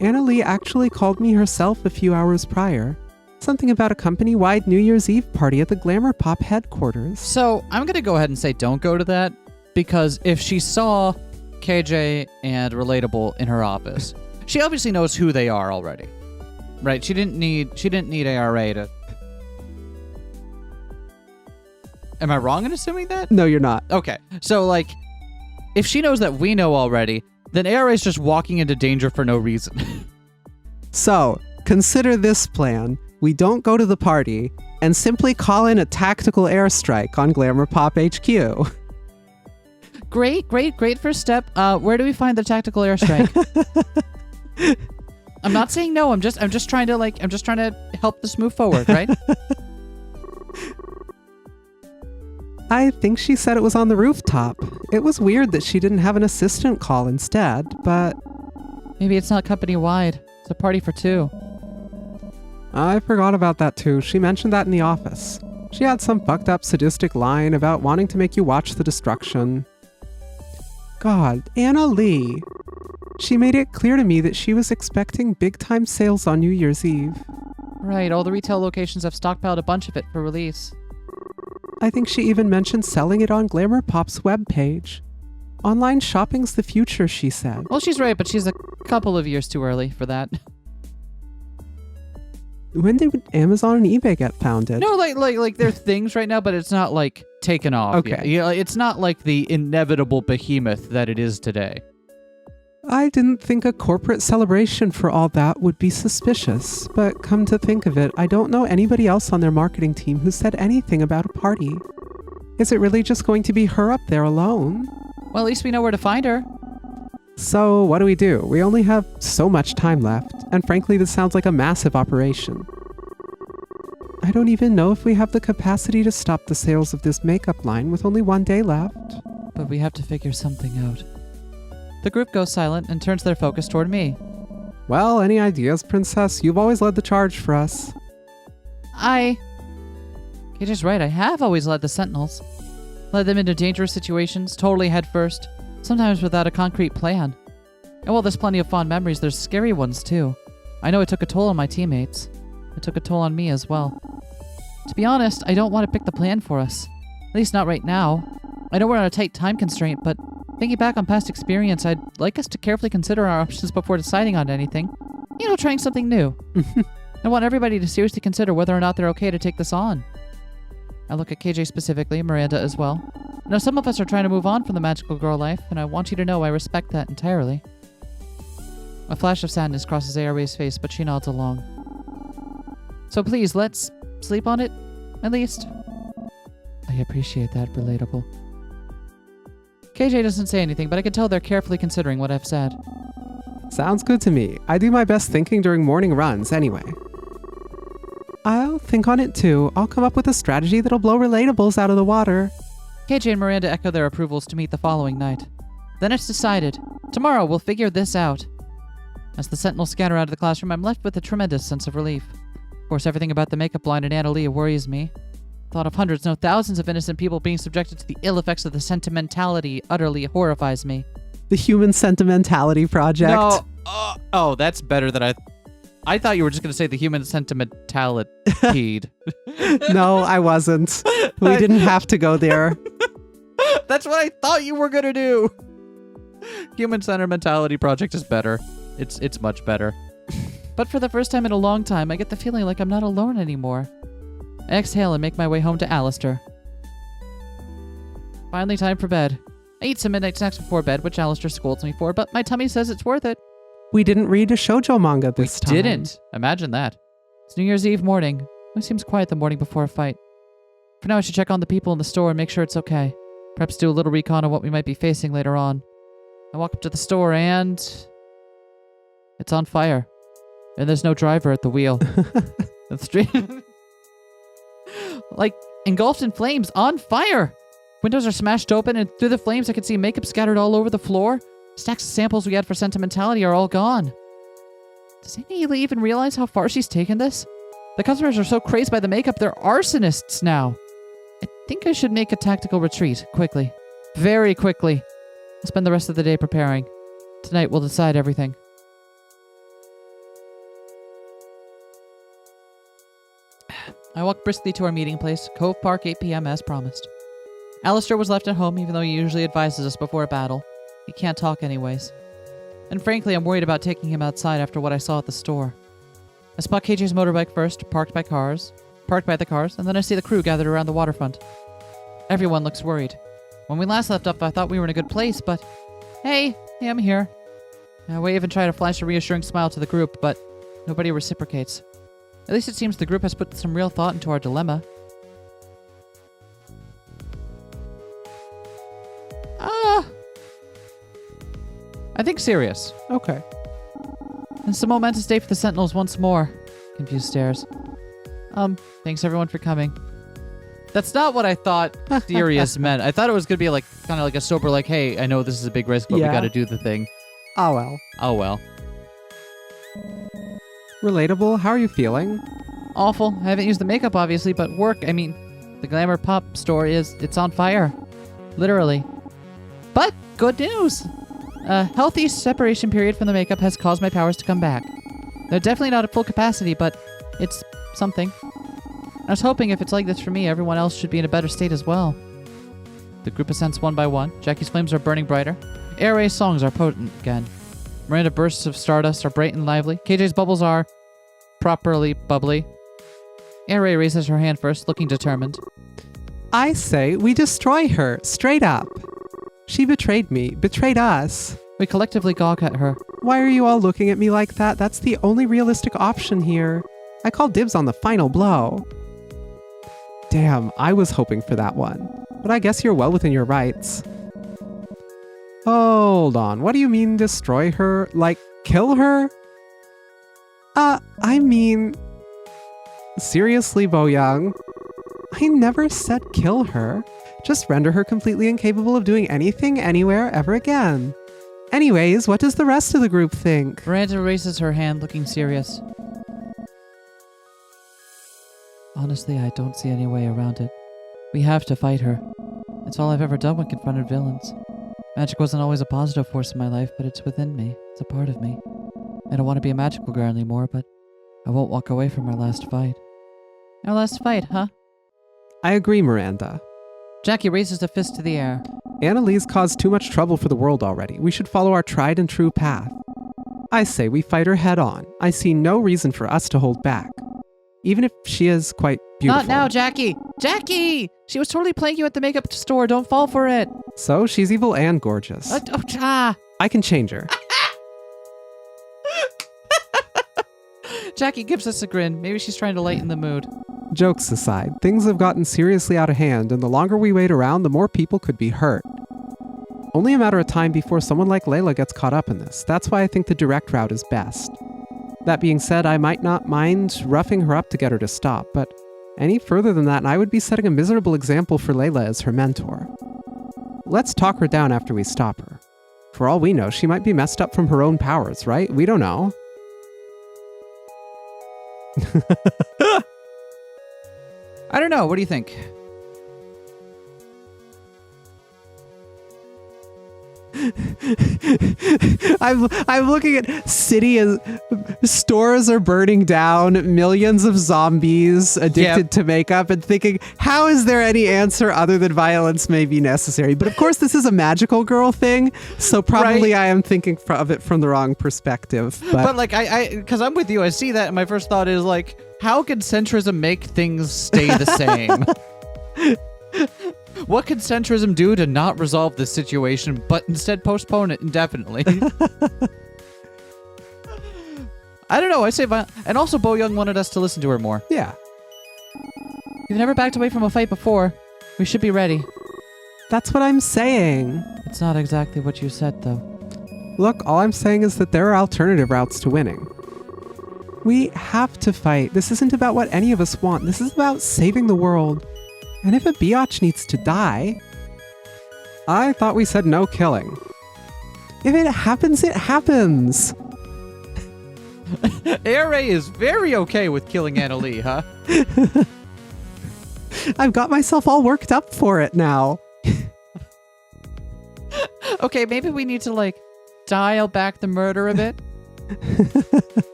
Anna Lee actually called me herself a few hours prior. Something about a company-wide New Year's Eve party at the Glamor Pop headquarters. So, I'm gonna go ahead and say don't go to that, because if she saw KJ and Relatable in her office, she obviously knows who they are already. Right? She didn't need ARA to... Am I wrong in assuming that? No, you're not. Okay. So, like, if she knows that we know already, then ARA is just walking into danger for no reason. So, consider this plan. We don't go to the party and simply call in a tactical airstrike on Glamor Pop HQ. Great first step. Where do we find the tactical airstrike? I'm not saying no. I'm just trying to help this move forward, right? I think she said it was on the rooftop. It was weird that she didn't have an assistant call instead, but... maybe it's not company-wide. It's a party for two. I forgot about that too. She mentioned that in the office. She had some fucked up sadistic line about wanting to make you watch the destruction. God, Anna Lee. She made it clear to me that she was expecting big-time sales on New Year's Eve. Right, all the retail locations have stockpiled a bunch of it for release. I think she even mentioned selling it on Glamor Pop's webpage. Online shopping's the future, she said. Well, she's right, but she's a couple of years too early for that. When did Amazon and eBay get founded? No, like they're things right now, but it's not like taken off. Okay. Yet. You know, it's not like the inevitable behemoth that it is today. I didn't think a corporate celebration for all that would be suspicious, but come to think of it, I don't know anybody else on their marketing team who said anything about a party. Is it really just going to be her up there alone? Well, at least we know where to find her. So, what do? We only have so much time left, and frankly, this sounds like a massive operation. I don't even know if we have the capacity to stop the sales of this makeup line with only 1 day left. But we have to figure something out. The group goes silent and turns their focus toward me. Well, any ideas, Princess? You've always led the charge for us. KJ's right, I have always led the Sentinels. led them into dangerous situations, totally headfirst, sometimes without a concrete plan. And while there's plenty of fond memories, there's scary ones too. I know it took a toll on my teammates. It took a toll on me as well. To be honest, I don't want to pick the plan for us. At least not right now. I know we're on a tight time constraint, but thinking back on past experience, I'd like us to carefully consider our options before deciding on anything. You know, trying something new. I want everybody to seriously consider whether or not they're okay to take this on. I look at KJ specifically, Miranda as well. I know some of us are trying to move on from the magical girl life, and I want you to know I respect that entirely. A flash of sadness crosses ARA's face, but she nods along. So please, let's sleep on it, at least. I appreciate that, Relatable. KJ doesn't say anything, but I can tell they're carefully considering what I've said. Sounds good to me. I do my best thinking during morning runs anyway. I'll think on it too. I'll come up with a strategy that'll blow Relatables out of the water. KJ and Miranda echo their approvals to meet the following night. Then it's decided. Tomorrow we'll figure this out. As the sentinels scatter out of the classroom, I'm left with a tremendous sense of relief. Of course, everything about the makeup line and Analia worries me. The thought of hundreds, no thousands of innocent people being subjected to the ill effects of the sentimentality utterly horrifies me. The Human Sentimentality Project. No. Oh, that's better than I thought you were just going to say the human sentimentality. No, I wasn't. We didn't have to go there. That's what I thought you were going to do. Human Sentimentality Project is better. It's much better. But for the first time in a long time, I get the feeling like I'm not alone anymore. I exhale and make my way home to Alistair. Finally, time for bed. I eat some midnight snacks before bed, which Alistair scolds me for, but my tummy says it's worth it. We didn't read a shoujo manga this time. Didn't. Imagine that. It's New Year's Eve morning. It seems quiet the morning before a fight. For now, I should check on the people in the store and make sure it's okay. Perhaps do a little recon on what we might be facing later on. I walk up to the store and... it's on fire. And there's no driver at the wheel. The street... like, engulfed in flames, on fire! Windows are smashed open, and through the flames I can see makeup scattered all over the floor. Stacks of samples we had for sentimentality are all gone. Does Amy even realize how far she's taken this? The customers are so crazed by the makeup, they're arsonists now. I think I should make a tactical retreat, quickly. Very quickly. I'll spend the rest of the day preparing. Tonight we'll decide everything. I walk briskly to our meeting place, Cove Park, 8 p.m. as promised. Alistair was left at home, even though he usually advises us before a battle. He can't talk anyways. And frankly, I'm worried about taking him outside after what I saw at the store. I spot KJ's motorbike first, parked by the cars, and then I see the crew gathered around the waterfront. Everyone looks worried. When we last left up, I thought we were in a good place, but... Hey, I'm here. I wave and try to flash a reassuring smile to the group, but nobody reciprocates. At least it seems the group has put some real thought into our dilemma. I think serious. Okay. It's a momentous day for the Sentinels once more. Confused stares. Thanks everyone for coming. That's not what I thought serious meant. I thought it was going to be like, kind of like a sober, like, hey, I know this is a big risk, but we got to do the thing. Oh well. Oh well. Relatable, how are you feeling? Awful. I haven't used the makeup, obviously, but work, I mean, the Glamor pop store it's on fire. Literally. But good news! A healthy separation period from the makeup has caused my powers to come back. They're definitely not at full capacity, but it's something. I was hoping if it's like this for me, everyone else should be in a better state as well. The group ascends one by one. Jackie's flames are burning brighter. ARA's songs are potent again. Miranda bursts of stardust are bright and lively. KJ's bubbles are properly bubbly. ARA raises her hand first, looking determined. I say we destroy her, straight up. She betrayed me, betrayed us. We collectively gawk at her. Why are you all looking at me like that? That's the only realistic option here. I call dibs on the final blow. Damn, I was hoping for that one. But I guess you're well within your rights. Hold on, what do you mean destroy her? Like, kill her? I mean... Seriously, Bo Young? I never said kill her. Just render her completely incapable of doing anything, anywhere, ever again. Anyways, what does the rest of the group think? Miranda raises her hand, looking serious. Honestly, I don't see any way around it. We have to fight her. It's all I've ever done when confronted villains. Magic wasn't always a positive force in my life, but it's within me. It's a part of me. I don't want to be a magical girl anymore, but I won't walk away from our last fight. Our last fight, huh? I agree, Miranda. Jackie raises a fist to the air. Annalise caused too much trouble for the world already. We should follow our tried and true path. I say we fight her head on. I see no reason for us to hold back. Even if she is quite beautiful. Not now, Jackie! Jackie! She was totally playing you at the makeup store. Don't fall for it. So, she's evil and gorgeous. I can change her. Jackie gives us a grin. Maybe she's trying to lighten the mood. Jokes aside, things have gotten seriously out of hand, and the longer we wait around, the more people could be hurt. Only a matter of time before someone like Layla gets caught up in this. That's why I think the direct route is best. That being said, I might not mind roughing her up to get her to stop, but any further than that, and I would be setting a miserable example for Layla as her mentor. Let's talk her down after we stop her. For all we know, she might be messed up from her own powers, right? We don't know. I don't know. What do you think? I'm looking at city as stores are burning down, millions of zombies addicted to makeup, and thinking, how is there any answer other than violence may be necessary? But of course, this is a magical girl thing, so probably I am thinking of it from the wrong perspective. But like, because I'm with you, I see that, and my first thought is like, how can centrism make things stay the same? What could centrism do to not resolve this situation, but instead postpone it indefinitely? I don't know. I say and also Bo Young wanted us to listen to her more. Yeah. You've never backed away from a fight before. We should be ready. That's what I'm saying. It's not exactly what you said, though. Look, all I'm saying is that there are alternative routes to winning. We have to fight. This isn't about what any of us want. This is about saving the world. And if a biatch needs to die... I thought we said no killing. If it happens, it happens. ARA is very okay with killing Anna Lee, huh? I've got myself all worked up for it now. Okay, maybe we need to, like, dial back the murder a bit.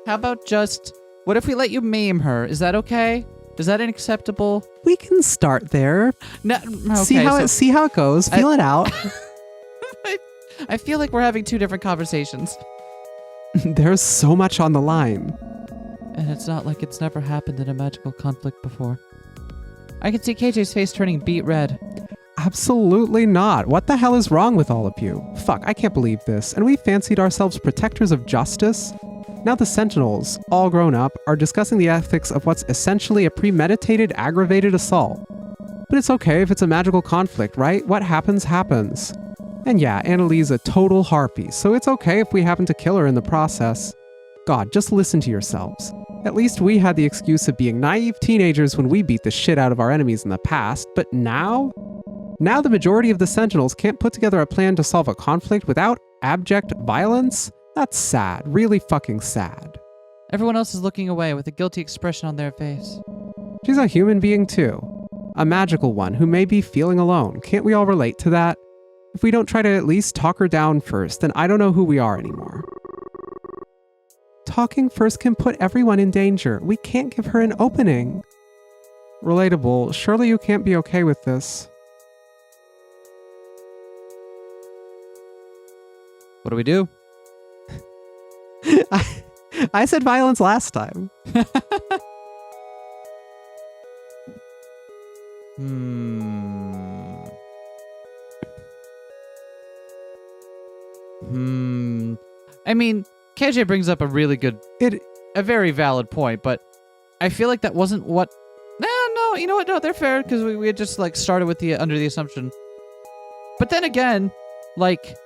How about just... What if we let you maim her? Is that okay? Is that unacceptable? We can start there. No, okay, see how it goes. Feel it out. I feel like we're having two different conversations. There's so much on the line. And it's not like it's never happened in a magical conflict before. I can see KJ's face turning beet red. Absolutely not. What the hell is wrong with all of you? Fuck, I can't believe this. And we fancied ourselves protectors of justice? Now the Sentinels, all grown up, are discussing the ethics of what's essentially a premeditated, aggravated assault. But it's okay if it's a magical conflict, right? What happens, happens. And yeah, Annalee's a total harpy, so it's okay if we happen to kill her in the process. God, just listen to yourselves. At least we had the excuse of being naive teenagers when we beat the shit out of our enemies in the past, but now? Now the majority of the Sentinels can't put together a plan to solve a conflict without abject violence? That's sad. Really fucking sad. Everyone else is looking away with a guilty expression on their face. She's a human being too. A magical one who may be feeling alone. Can't we all relate to that? If we don't try to at least talk her down first, then I don't know who we are anymore. Talking first can put everyone in danger. We can't give her an opening. Relatable, surely you can't be okay with this. What do we do? I said violence last time. I mean, KJ brings up a really good, a very valid point, but I feel like that wasn't what... No, you know what? No, they're fair, because we had just, like, started with the under the assumption. But then again, like...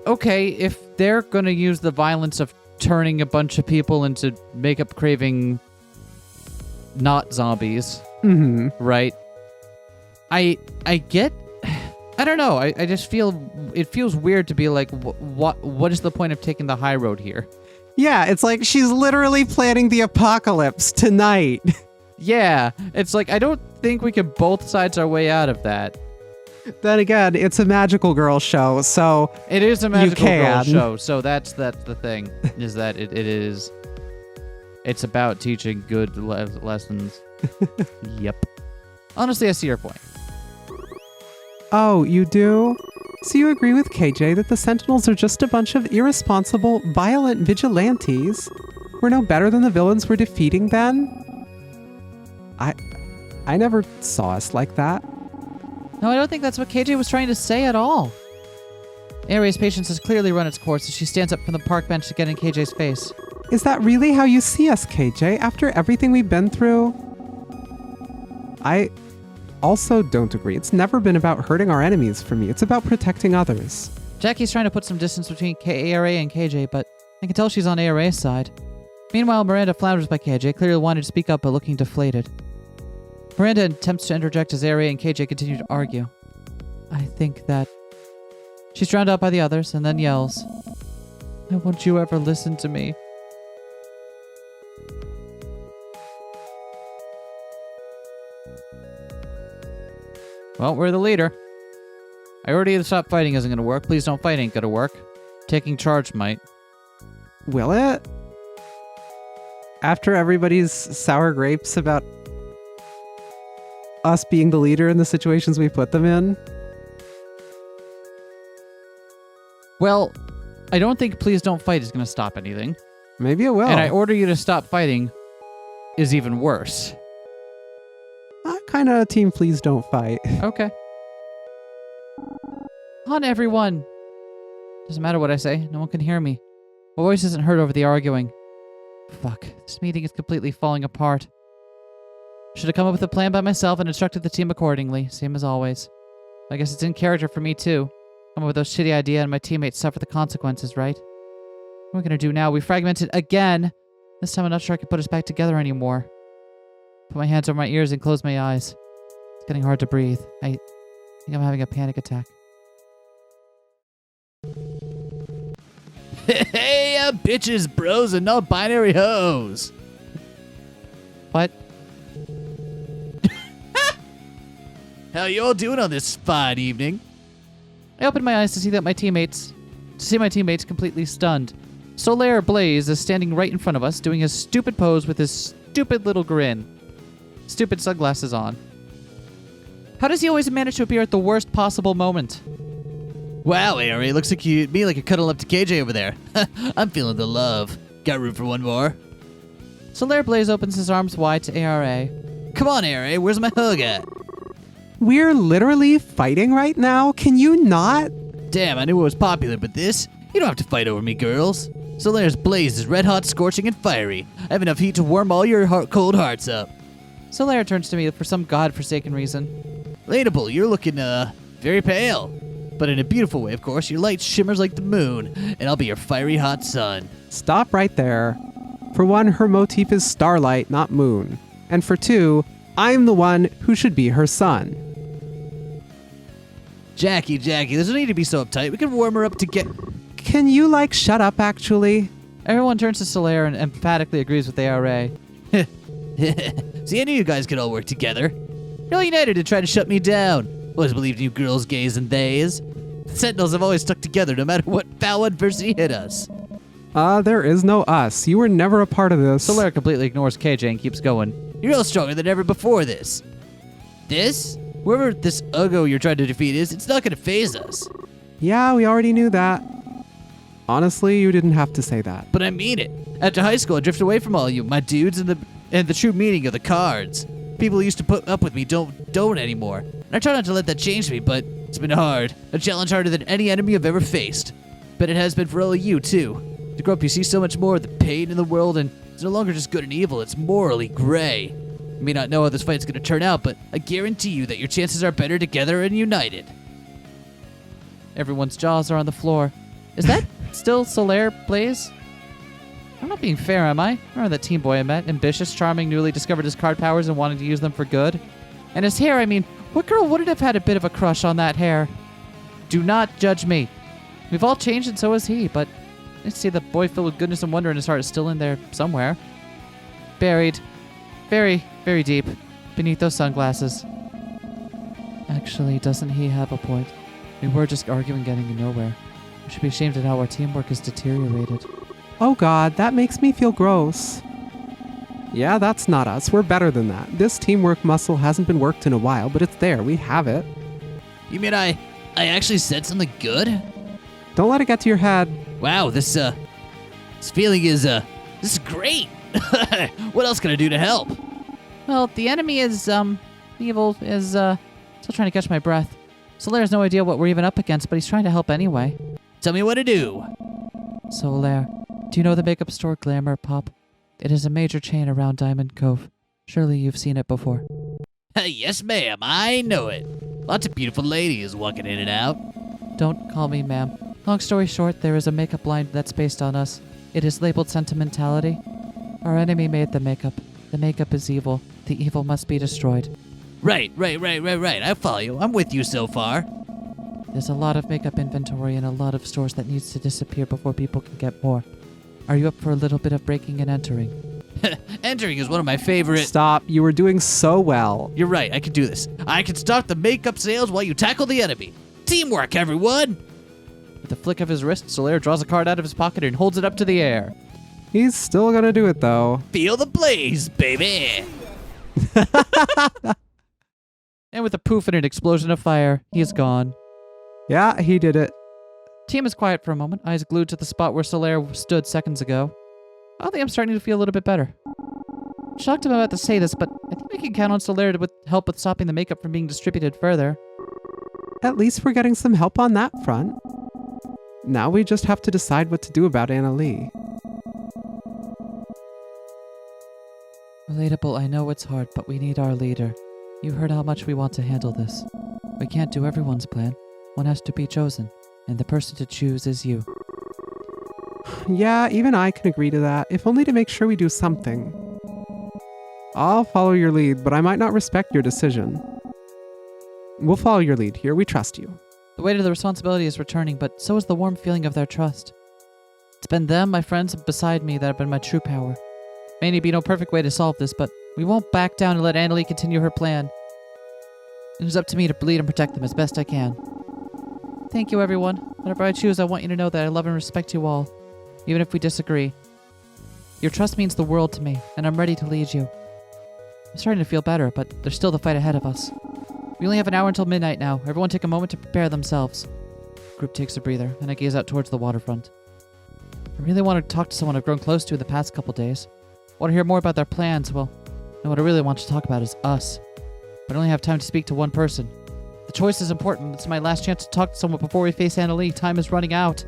Okay, if they're going to use the violence of turning a bunch of people into makeup-craving not zombies, right? I get... I don't know. I just feel... It feels weird to be like, what is the point of taking the high road here? Yeah, it's like she's literally planning the apocalypse tonight. Yeah, it's like, I don't think we could both sides our way out of that. Then again, it's a magical girl show, so It is a magical girl can. show, so that's the thing, is that it's about teaching good lessons. Yep. Honestly, I see your point. Oh, you do? So you agree with KJ that the Sentinels are just a bunch of irresponsible, violent vigilantes? We're no better than the villains we're defeating then? I never saw us like that. No, I don't think that's what KJ was trying to say at all. Aries' patience has clearly run its course as she stands up from the park bench to get in KJ's face. Is that really how you see us, KJ, after everything we've been through? I also don't agree. It's never been about hurting our enemies for me. It's about protecting others. Jackie's trying to put some distance between ARA and KJ, but I can tell she's on ARA's side. Meanwhile, Miranda flounders by KJ, clearly wanting to speak up but looking deflated. Miranda attempts to interject as ARA and KJ continue to argue. I think that... She's drowned out by the others and then yells, "Why won't you ever listen to me?" Well, we're the leader. I already stopped fighting isn't gonna work. Please don't fight ain't gonna work. Taking charge might. Will it? After everybody's sour grapes about us being the leader in the situations we put them in? Well, I don't think please don't fight is gonna stop anything. Maybe it will. And I order you to stop fighting is even worse. I'm kind of team please don't fight. Okay. On everyone. Doesn't matter what I say. No one can hear me. My voice isn't heard over the arguing. Fuck. This meeting is completely falling apart. Should have come up with a plan by myself and instructed the team accordingly. Same as always. I guess it's in character for me too. Come up with those shitty idea and my teammates suffer the consequences, right? What are we gonna do now? We fragmented again. This time I'm not sure I can put us back together anymore. Put my hands over my ears and close my eyes. It's getting hard to breathe. I think I'm having a panic attack. Hey, bitches, bros, and non-binary hoes. What? How you all doing on this fine evening? I opened my eyes to see my teammates completely stunned. Solaire Blaze is standing right in front of us, doing his stupid pose with his stupid little grin. Stupid sunglasses on. How does he always manage to appear at the worst possible moment? Wow, Ari, looks like me like you're cuddling up to KJ over there. I'm feeling the love. Got room for one more? Solaire Blaze opens his arms wide to ARA. Come on, Ari, where's my hug at? We're literally fighting right now? Can you not? Damn, I knew it was popular, but this? You don't have to fight over me, girls. Solaire's blaze is red hot, scorching, and fiery. I have enough heat to warm all your cold hearts up. Solaire turns to me for some godforsaken reason. Relatable, you're looking, very pale. But in a beautiful way, of course. Your light shimmers like the moon, and I'll be your fiery hot sun. Stop right there. For one, her motif is starlight, not moon. And for two, I'm the one who should be her sun. Jackie, there's no need to be so uptight. We can warm her up to get... Can you, shut up, actually? Everyone turns to Solaire and emphatically agrees with ARA. See, I knew you guys could all work together. You're all united to try to shut me down. Always believed in you girls, gays, and theys. The Sentinels have always stuck together no matter what foul adversity hit us. There is no us. You were never a part of this. Solaire completely ignores KJ and keeps going. You're all stronger than ever before this. This? Whoever this Ugo you're trying to defeat is, it's not going to phase us. Yeah, we already knew that. Honestly, you didn't have to say that. But I mean it. After high school, I drifted away from all you, my dudes, and the true meaning of the cards. People who used to put up with me don't anymore. And I try not to let that change me, but it's been hard. A challenge harder than any enemy I've ever faced. But it has been for all of you, too. To grow up, you see so much more of the pain in the world, and it's no longer just good and evil, it's morally gray. You may not know how this fight's going to turn out, but I guarantee you that your chances are better together and united. Everyone's jaws are on the floor. Is that still Solaire Blaze? I'm not being fair, am I? Remember that teen boy I met? Ambitious, charming, newly discovered his card powers and wanting to use them for good? And his hair, I mean, what girl wouldn't have had a bit of a crush on that hair? Do not judge me. We've all changed and so has he, but I see the boy filled with goodness and wonder in his heart is still in there somewhere. Buried. Very, very deep. beneath those sunglasses. Actually, doesn't he have a point? We were just arguing getting nowhere. We should be ashamed at how our teamwork is deteriorated. Oh god, that makes me feel gross. Yeah, that's not us. We're better than that. This teamwork muscle hasn't been worked in a while, but it's there. We have it. You mean I actually said something good? Don't let it get to your head. Wow, this feeling is this is great. What else can I do to help? Well, the enemy is, evil is, still trying to catch my breath. Solaire has no idea what we're even up against, but he's trying to help anyway. Tell me what to do. Solaire, do you know the makeup store Glamor, Pop? It is a major chain around Diamond Cove. Surely you've seen it before. Yes, ma'am, I know it. Lots of beautiful ladies walking in and out. Don't call me ma'am. Long story short, there is a makeup line that's based on us. It is labeled Sentimentality. Our enemy made the makeup. The makeup is evil. The evil must be destroyed. Right. I follow you. I'm with you so far. There's a lot of makeup inventory in a lot of stores that needs to disappear before people can get more. Are you up for a little bit of breaking and entering? Entering is one of my favorite... Stop. You were doing so well. You're right, I can do this. I can start the makeup sales while you tackle the enemy. Teamwork, everyone! With a flick of his wrist, Solaire draws a card out of his pocket and holds it up to the air. He's still gonna do it, though. Feel the blaze, baby! And with a poof and an explosion of fire, he is gone. Yeah, he did it. Team is quiet for a moment, eyes glued to the spot where Solaire stood seconds ago. I think I'm starting to feel a little bit better. I'm shocked I'm about to say this, but I think we can count on Solaire to help with stopping the makeup from being distributed further. At least we're getting some help on that front. Now we just have to decide what to do about Anna Lee. Relatable, I know it's hard, but we need our leader. You heard how much we want to handle this. We can't do everyone's plan. One has to be chosen, and the person to choose is you. Yeah, even I can agree to that, if only to make sure we do something. I'll follow your lead, but I might not respect your decision. We'll follow your lead here. We trust you. The weight of the responsibility is returning, but so is the warm feeling of their trust. It's been them, my friends, beside me that have been my true power. May be no perfect way to solve this, but we won't back down and let Annalie continue her plan. It is up to me to lead and protect them as best I can. Thank you, everyone. Whatever I choose, I want you to know that I love and respect you all, even if we disagree. Your trust means the world to me, and I'm ready to lead you. I'm starting to feel better, but there's still the fight ahead of us. We only have an hour until midnight now. Everyone take a moment to prepare themselves. The group takes a breather, and I gaze out towards the waterfront. I really want to talk to someone I've grown close to in the past couple days. I want to hear more about their plans. Well, no, what I really want to talk about is us. But I only have time to speak to one person. The choice is important. It's my last chance to talk to someone before we face Annalie. Time is running out.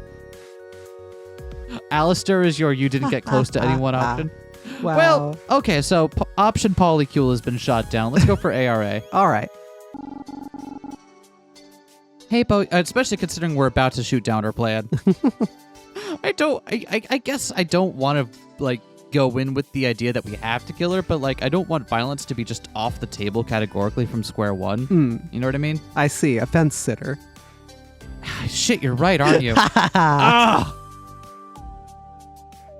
Alistair is your you didn't get close to anyone option. Wow. Well, okay, so option Polycule has been shot down. Let's go for ARA. All right. Hey, Bo, especially considering we're about to shoot down our plan. I guess I don't want to, like, go in with the idea that we have to kill her, but, like, I don't want violence to be just off the table categorically from square one. You know what I mean? I see. A fence sitter. Shit, you're right, aren't you? Ah!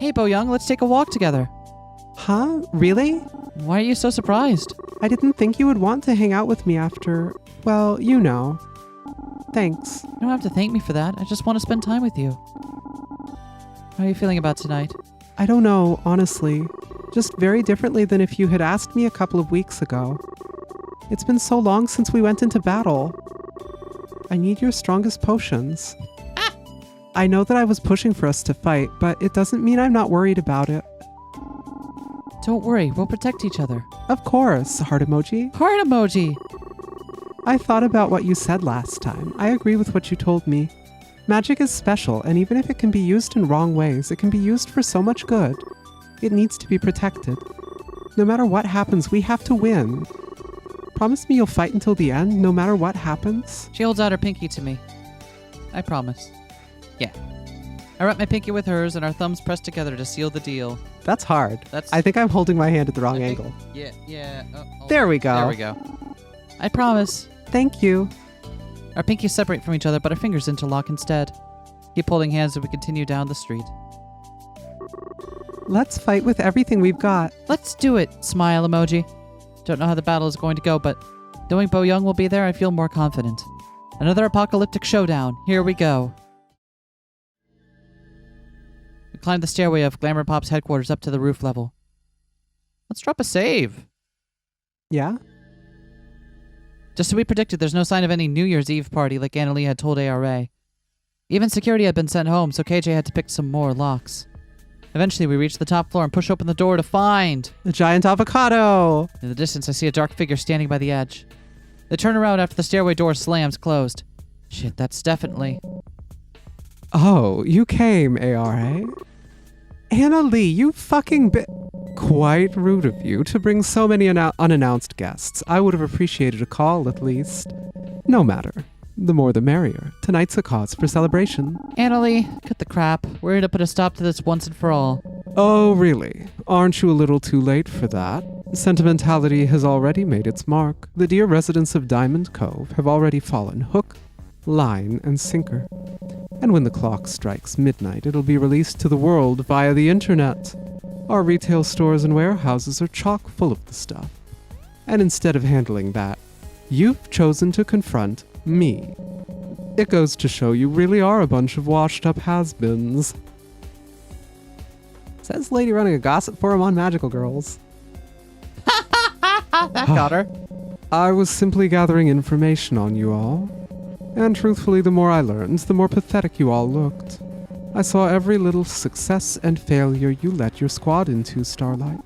Hey, Bo Young, let's take a walk together. Huh? Really? Why are you so surprised? I didn't think you would want to hang out with me after, well, you know. Thanks. You don't have to thank me for that. I just want to spend time with you. How are you feeling about tonight? I don't know, honestly. Just very differently than if you had asked me a couple of weeks ago. It's been so long since we went into battle. I need your strongest potions. Ah! I know that I was pushing for us to fight, but it doesn't mean I'm not worried about it. Don't worry, we'll protect each other. Of course, heart emoji. Heart emoji! I thought about what you said last time. I agree with what you told me. Magic is special, and even if it can be used in wrong ways, it can be used for so much good. It needs to be protected. No matter what happens, we have to win. Promise me you'll fight until the end, no matter what happens? She holds out her pinky to me. I promise. Yeah. I wrap my pinky with hers, and our thumbs press together to seal the deal. That's hard. I think I'm holding my hand at the wrong I think- angle. Yeah. There we go. There we go. I promise. Thank you. Our pinkies separate from each other, but our fingers interlock instead. Keep holding hands as we continue down the street. Let's fight with everything we've got. Let's do it, smile emoji. Don't know how the battle is going to go, but knowing Bo Young will be there, I feel more confident. Another apocalyptic showdown. Here we go. We climb the stairway of Glamor Pop's headquarters up to the roof level. Let's drop a save. Yeah? Just as we predicted, there's no sign of any New Year's Eve party like Annalie had told ARA. Even security had been sent home, so KJ had to pick some more locks. Eventually, we reach the top floor and push open the door to find The giant avocado! In the distance, I see a dark figure standing by the edge. They turn around after the stairway door slams closed. Shit, that's definitely... Oh, you came, ARA. Anna Lee, you fucking Quite rude of you to bring so many unannounced guests. I would have appreciated a call, at least. No matter. The more the merrier. Tonight's a cause for celebration. Annalie, cut the crap. We're here to put a stop to this once and for all. Oh, really? Aren't you a little too late for that? Sentimentality has already made its mark. The dear residents of Diamond Cove have already fallen hook, line, and sinker. And when the clock strikes midnight, it'll be released to the world via the internet. Our retail stores and warehouses are chock full of the stuff. And instead of handling that, you've chosen to confront me. It goes to show you really are a bunch of washed-up has-beens. Says lady running a gossip forum on Magical Girls. That got her. I was simply gathering information on you all. And truthfully, the more I learned, the more pathetic you all looked. I saw every little success and failure you let your squad into, Starlight.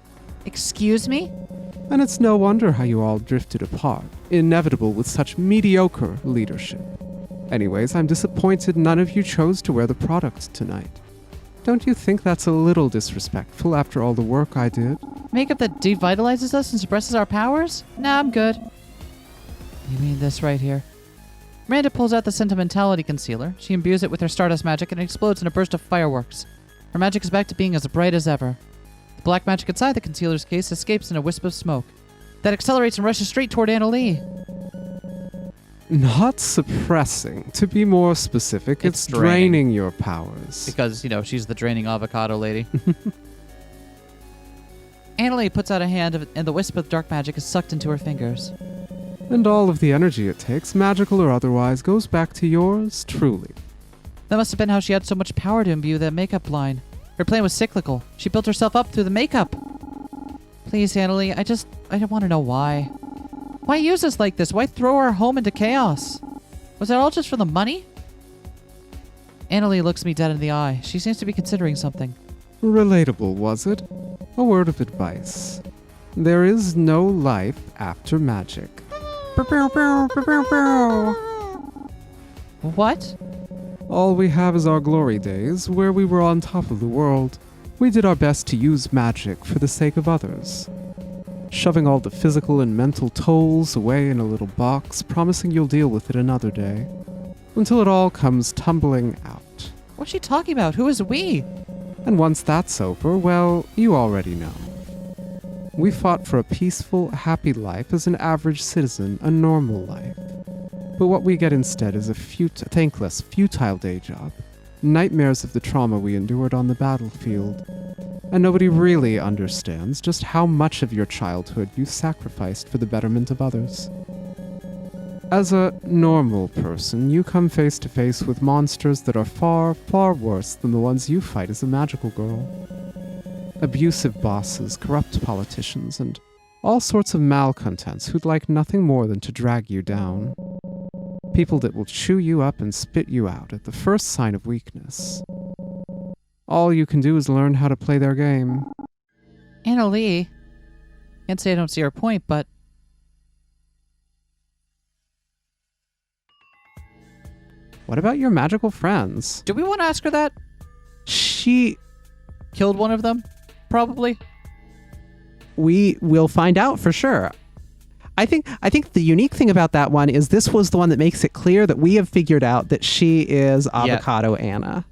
Excuse me? And it's no wonder how you all drifted apart. Inevitable with such mediocre leadership. Anyways, I'm disappointed none of you chose to wear the product tonight. Don't you think that's a little disrespectful after all the work I did? Makeup that devitalizes us and suppresses our powers? Nah, I'm good. You mean this right here? Miranda pulls out the sentimentality concealer. She imbues it with her stardust magic and it explodes in a burst of fireworks. Her magic is back to being as bright as ever. The black magic inside the concealer's case escapes in a wisp of smoke. That accelerates and rushes straight toward Annalie. Not suppressing. To be more specific, it's draining your powers. Because, she's the draining avocado lady. Annalie puts out a hand and the wisp of dark magic is sucked into her fingers. And all of the energy it takes, magical or otherwise, goes back to yours truly. That must have been how she had so much power to imbue that makeup line. Her plan was cyclical. She built herself up through the makeup. Please, Annalie, I don't want to know why. Why use us like this? Why throw our home into chaos? Was that all just for the money? Annalie looks me dead in the eye. She seems to be considering something. Relatable, was it? A word of advice. There is no life after magic. What? All we have is our glory days, where we were on top of the world. We did our best to use magic for the sake of others. Shoving all the physical and mental tolls away in a little box, promising you'll deal with it another day. Until it all comes tumbling out. What's she talking about? Who is we? And once that's over, well, you already know. We fought for a peaceful, happy life as an average citizen, a normal life. But what we get instead is a thankless, futile day job. Nightmares of the trauma we endured on the battlefield. And nobody really understands just how much of your childhood you sacrificed for the betterment of others. As a normal person, you come face to face with monsters that are far, far worse than the ones you fight as a magical girl. Abusive bosses, corrupt politicians, and all sorts of malcontents who'd like nothing more than to drag you down. People that will chew you up and spit you out at the first sign of weakness. All you can do is learn how to play their game. Annalie. Can't say I don't see her point, but... What about your magical friends? Do we want to ask her that? She... Killed one of them? Probably. We will find out for sure. I think the unique thing about that one is this was the one that makes it clear that we have figured out that she is Avocado Anna.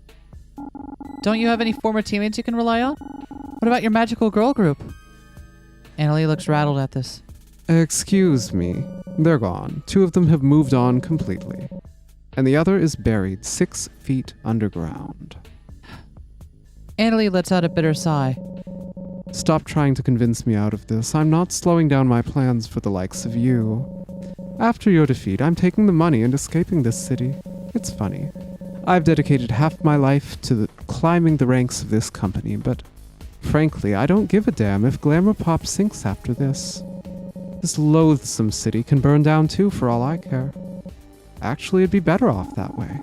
Don't you have any former teammates you can rely on? What about your magical girl group? Annalie looks rattled at this. Excuse me. They're gone. 2 of them have moved on completely. And the other is buried 6 feet underground. Annalie lets out a bitter sigh. Stop trying to convince me out of this. I'm not slowing down my plans for the likes of you. After your defeat, I'm taking the money and escaping this city. It's funny. I've dedicated half my life to climbing the ranks of this company, but frankly, I don't give a damn if Glamor Pop sinks after this. This loathsome city can burn down too, for all I care. Actually, it'd be better off that way.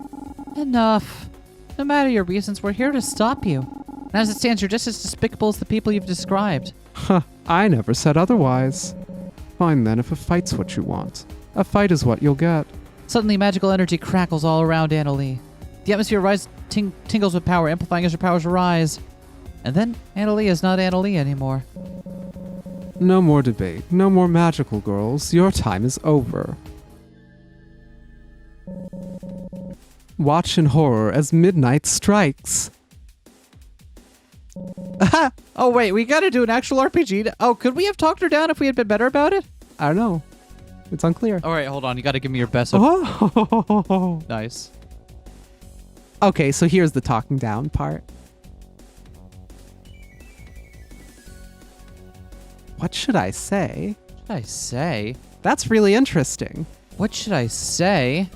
Enough. No matter your reasons, we're here to stop you. And as it stands, you're just as despicable as the people you've described. Huh, I never said otherwise. Fine then, if a fight's what you want. A fight is what you'll get. Suddenly, magical energy crackles all around Annalie. The atmosphere tingles with power, amplifying as her powers rise. And then, Annalie is not Annalie anymore. No more debate. No more magical girls. Your time is over. Watch in horror as midnight strikes. Oh, wait, we gotta do an actual RPG. Oh, could we have talked her down if we had been better about it? I don't know. It's unclear. All right, hold on. You gotta give me your best. Oh. Nice. Okay, so here's the talking down part. What should I say? What should I say? That's really interesting. What should I say?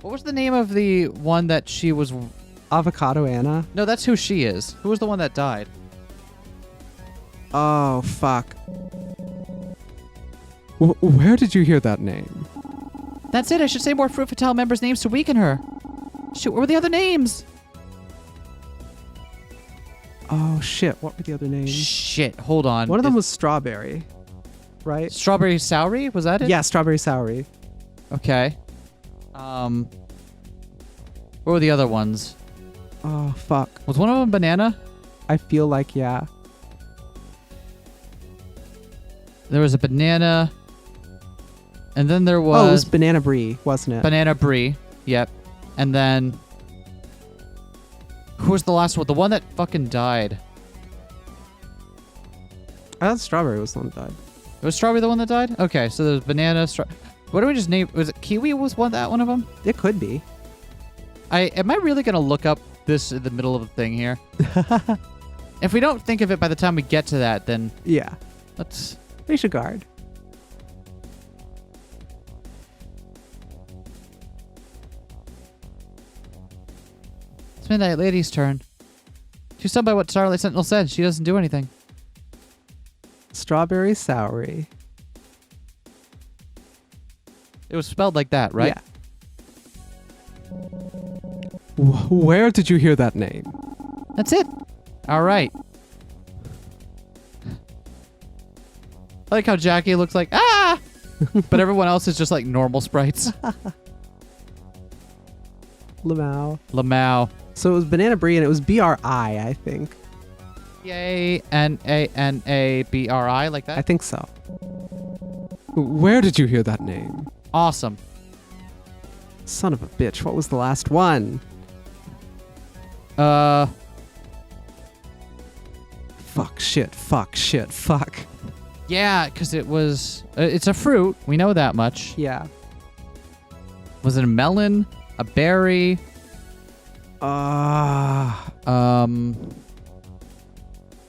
What was the name of the one that she was... Avocado Anna? No, that's who she is. Who was the one that died? Oh, fuck. Where did you hear that name? That's it. I should say more Fruit Fatale members' names to weaken her. Shoot, what were the other names? Oh, shit. What were the other names? Shit, hold on. One of them was Strawberry, right? Strawberry Soury? Was that it? Yeah, Strawberry Soury. Okay. What were the other ones? Oh, fuck. Was one of them Banana? I feel like, yeah. There was a Banana. And then there was... Oh, it was Banana Brie, wasn't it? Banana Brie. Yep. And then... Who was the last one? The one that fucking died. I thought Strawberry was the one that died. It was Strawberry the one that died? Okay, so there's Banana, what do we just name? Was it Kiwi was one of them? It could be. Am I really going to look up this in the middle of the thing here? If we don't think of it by the time we get to that, then... Yeah. Let's... We should guard. It's Midnight Lady's turn. She's stunned by what Starlight Sentinel said. She doesn't do anything. Strawberry Soury. It was spelled like that, right? Yeah. Where did you hear that name? That's it. All right. I like how Jackie looks like, ah! But everyone else is just like normal sprites. Lamau. Lamau. So it was Banana Brie and it was B-R-I, I think. B-A-N-A-N-A-B-R-I, like that? I think so. Where did you hear that name? Awesome. Son of a bitch, what was the last one? Fuck, fuck. Yeah, because it was... it's a fruit. We know that much. Yeah. Was it a melon? A berry?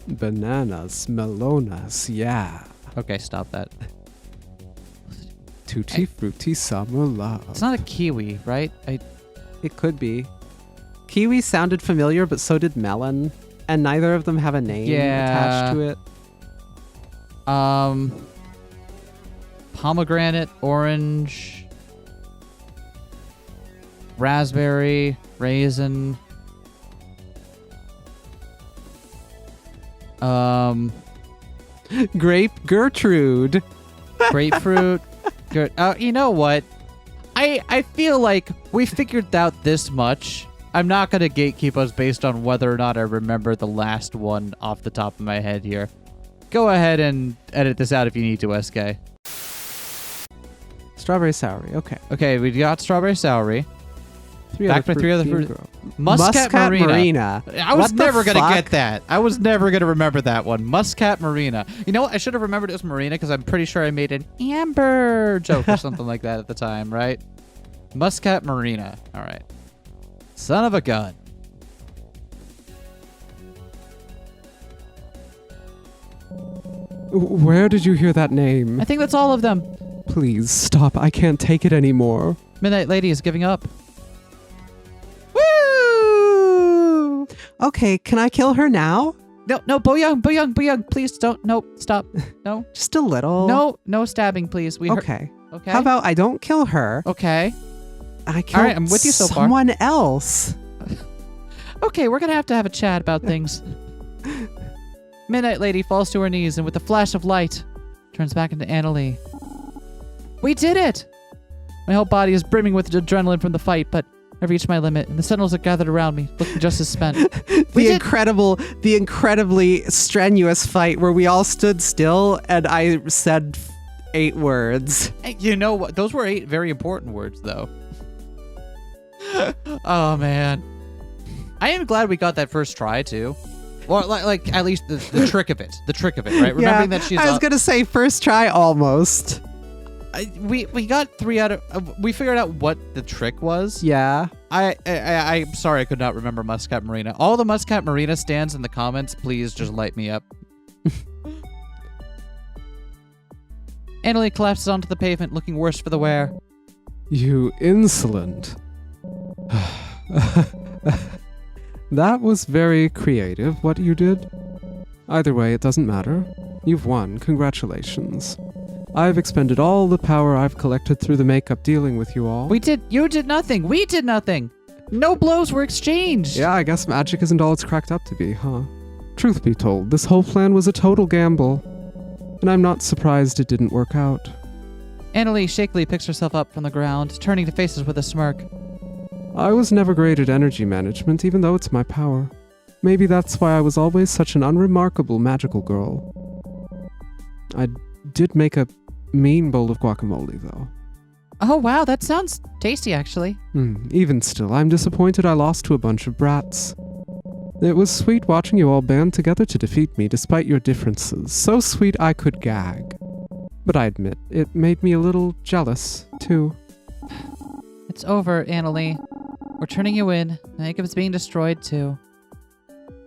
Bananas, melonas, yeah. Okay, stop that. Tutti frutti summer love. It's not a kiwi, right? It could be. Kiwi sounded familiar, but so did melon. And neither of them have a name attached to it. Pomegranate, orange, raspberry, raisin. Grape Gertrude. Grapefruit. Good. You know what? I feel like we figured out this much. I'm not going to gatekeep us based on whether or not I remember the last one off the top of my head here. Go ahead and edit this out if you need to, SK. Strawberry Soury, okay. Okay, we got Strawberry Soury. Three Back by three other fruit. Muscat Marina. I was never going to get that. I was never going to remember that one. Muscat Marina. You know what? I should have remembered it was Marina because I'm pretty sure I made an Amber joke or something like that at the time, right? Muscat Marina. All right. Son of a gun. Where did you hear that name? I think that's all of them. Please stop. I can't take it anymore. Midnight Lady is giving up. Woo! Okay, can I kill her now? No, Bo-Young, please don't. No, stop. No. Just a little. No stabbing, please. Okay. Okay. How about I don't kill her? Okay. I kill All right, I'm with you so far. someone else. Okay, we're gonna have to have a chat about things. Midnight Lady falls to her knees and with a flash of light, turns back into Annalie. We did it! My whole body is brimming with adrenaline from the fight, but I've reached my limit, and the sentinels are gathered around me, looking just as spent. The incredibly strenuous fight where we all stood still and I said 8 words. Hey, you know what? Those were 8 very important words, though. Oh, man. I am glad we got that first try, too. Well, like at least the trick of it. The trick of it, right? Remembering that she's... I was going to say first try almost. We got 3 out of... we figured out what the trick was. Yeah. I'm sorry I could not remember Muscat Marina. All the Muscat Marina stands in the comments, please just light me up. Annalie collapses onto the pavement, looking worse for the wear. You insolent. That was very creative, what you did. Either way, it doesn't matter. You've won. Congratulations. I've expended all the power I've collected through the makeup dealing with you all. You did nothing. We did nothing. No blows were exchanged. Yeah, I guess magic isn't all it's cracked up to be, huh? Truth be told, this whole plan was a total gamble. And I'm not surprised it didn't work out. Annalie shakily picks herself up from the ground, turning to face us with a smirk. I was never great at energy management, even though it's my power. Maybe that's why I was always such an unremarkable magical girl. I did make a mean bowl of guacamole, though. Oh, wow, that sounds tasty, actually. Even still, I'm disappointed I lost to a bunch of brats. It was sweet watching you all band together to defeat me despite your differences. So sweet I could gag. But I admit, it made me a little jealous, too. It's over, Annalie. We're turning you in. The makeup's being destroyed, too.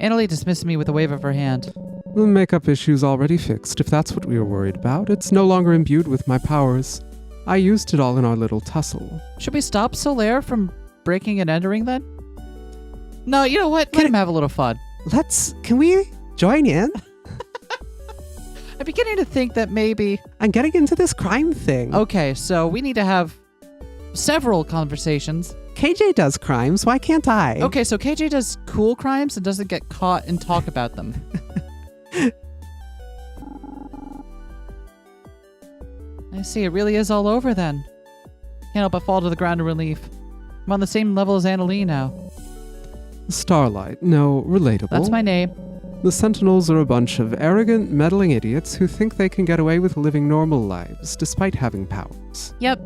Annalie dismisses me with a wave of her hand. The makeup issue's already fixed, if that's what we were worried about. It's no longer imbued with my powers. I used it all in our little tussle. Should we stop Solaire from breaking and entering, then? No, you know what? Let him have a little fun. Can we join in? I'm beginning to think that maybe... I'm getting into this crime thing. Okay, so we need to have several conversations. KJ does crimes, why can't I? Okay, so KJ does cool crimes and doesn't get caught and talk about them. I see, it really is all over then. Can't help but fall to the ground in relief. I'm on the same level as Annalie now. Starlight, no, Relatable. That's my name. The Sentinels are a bunch of arrogant, meddling idiots who think they can get away with living normal lives, despite having powers. Yep.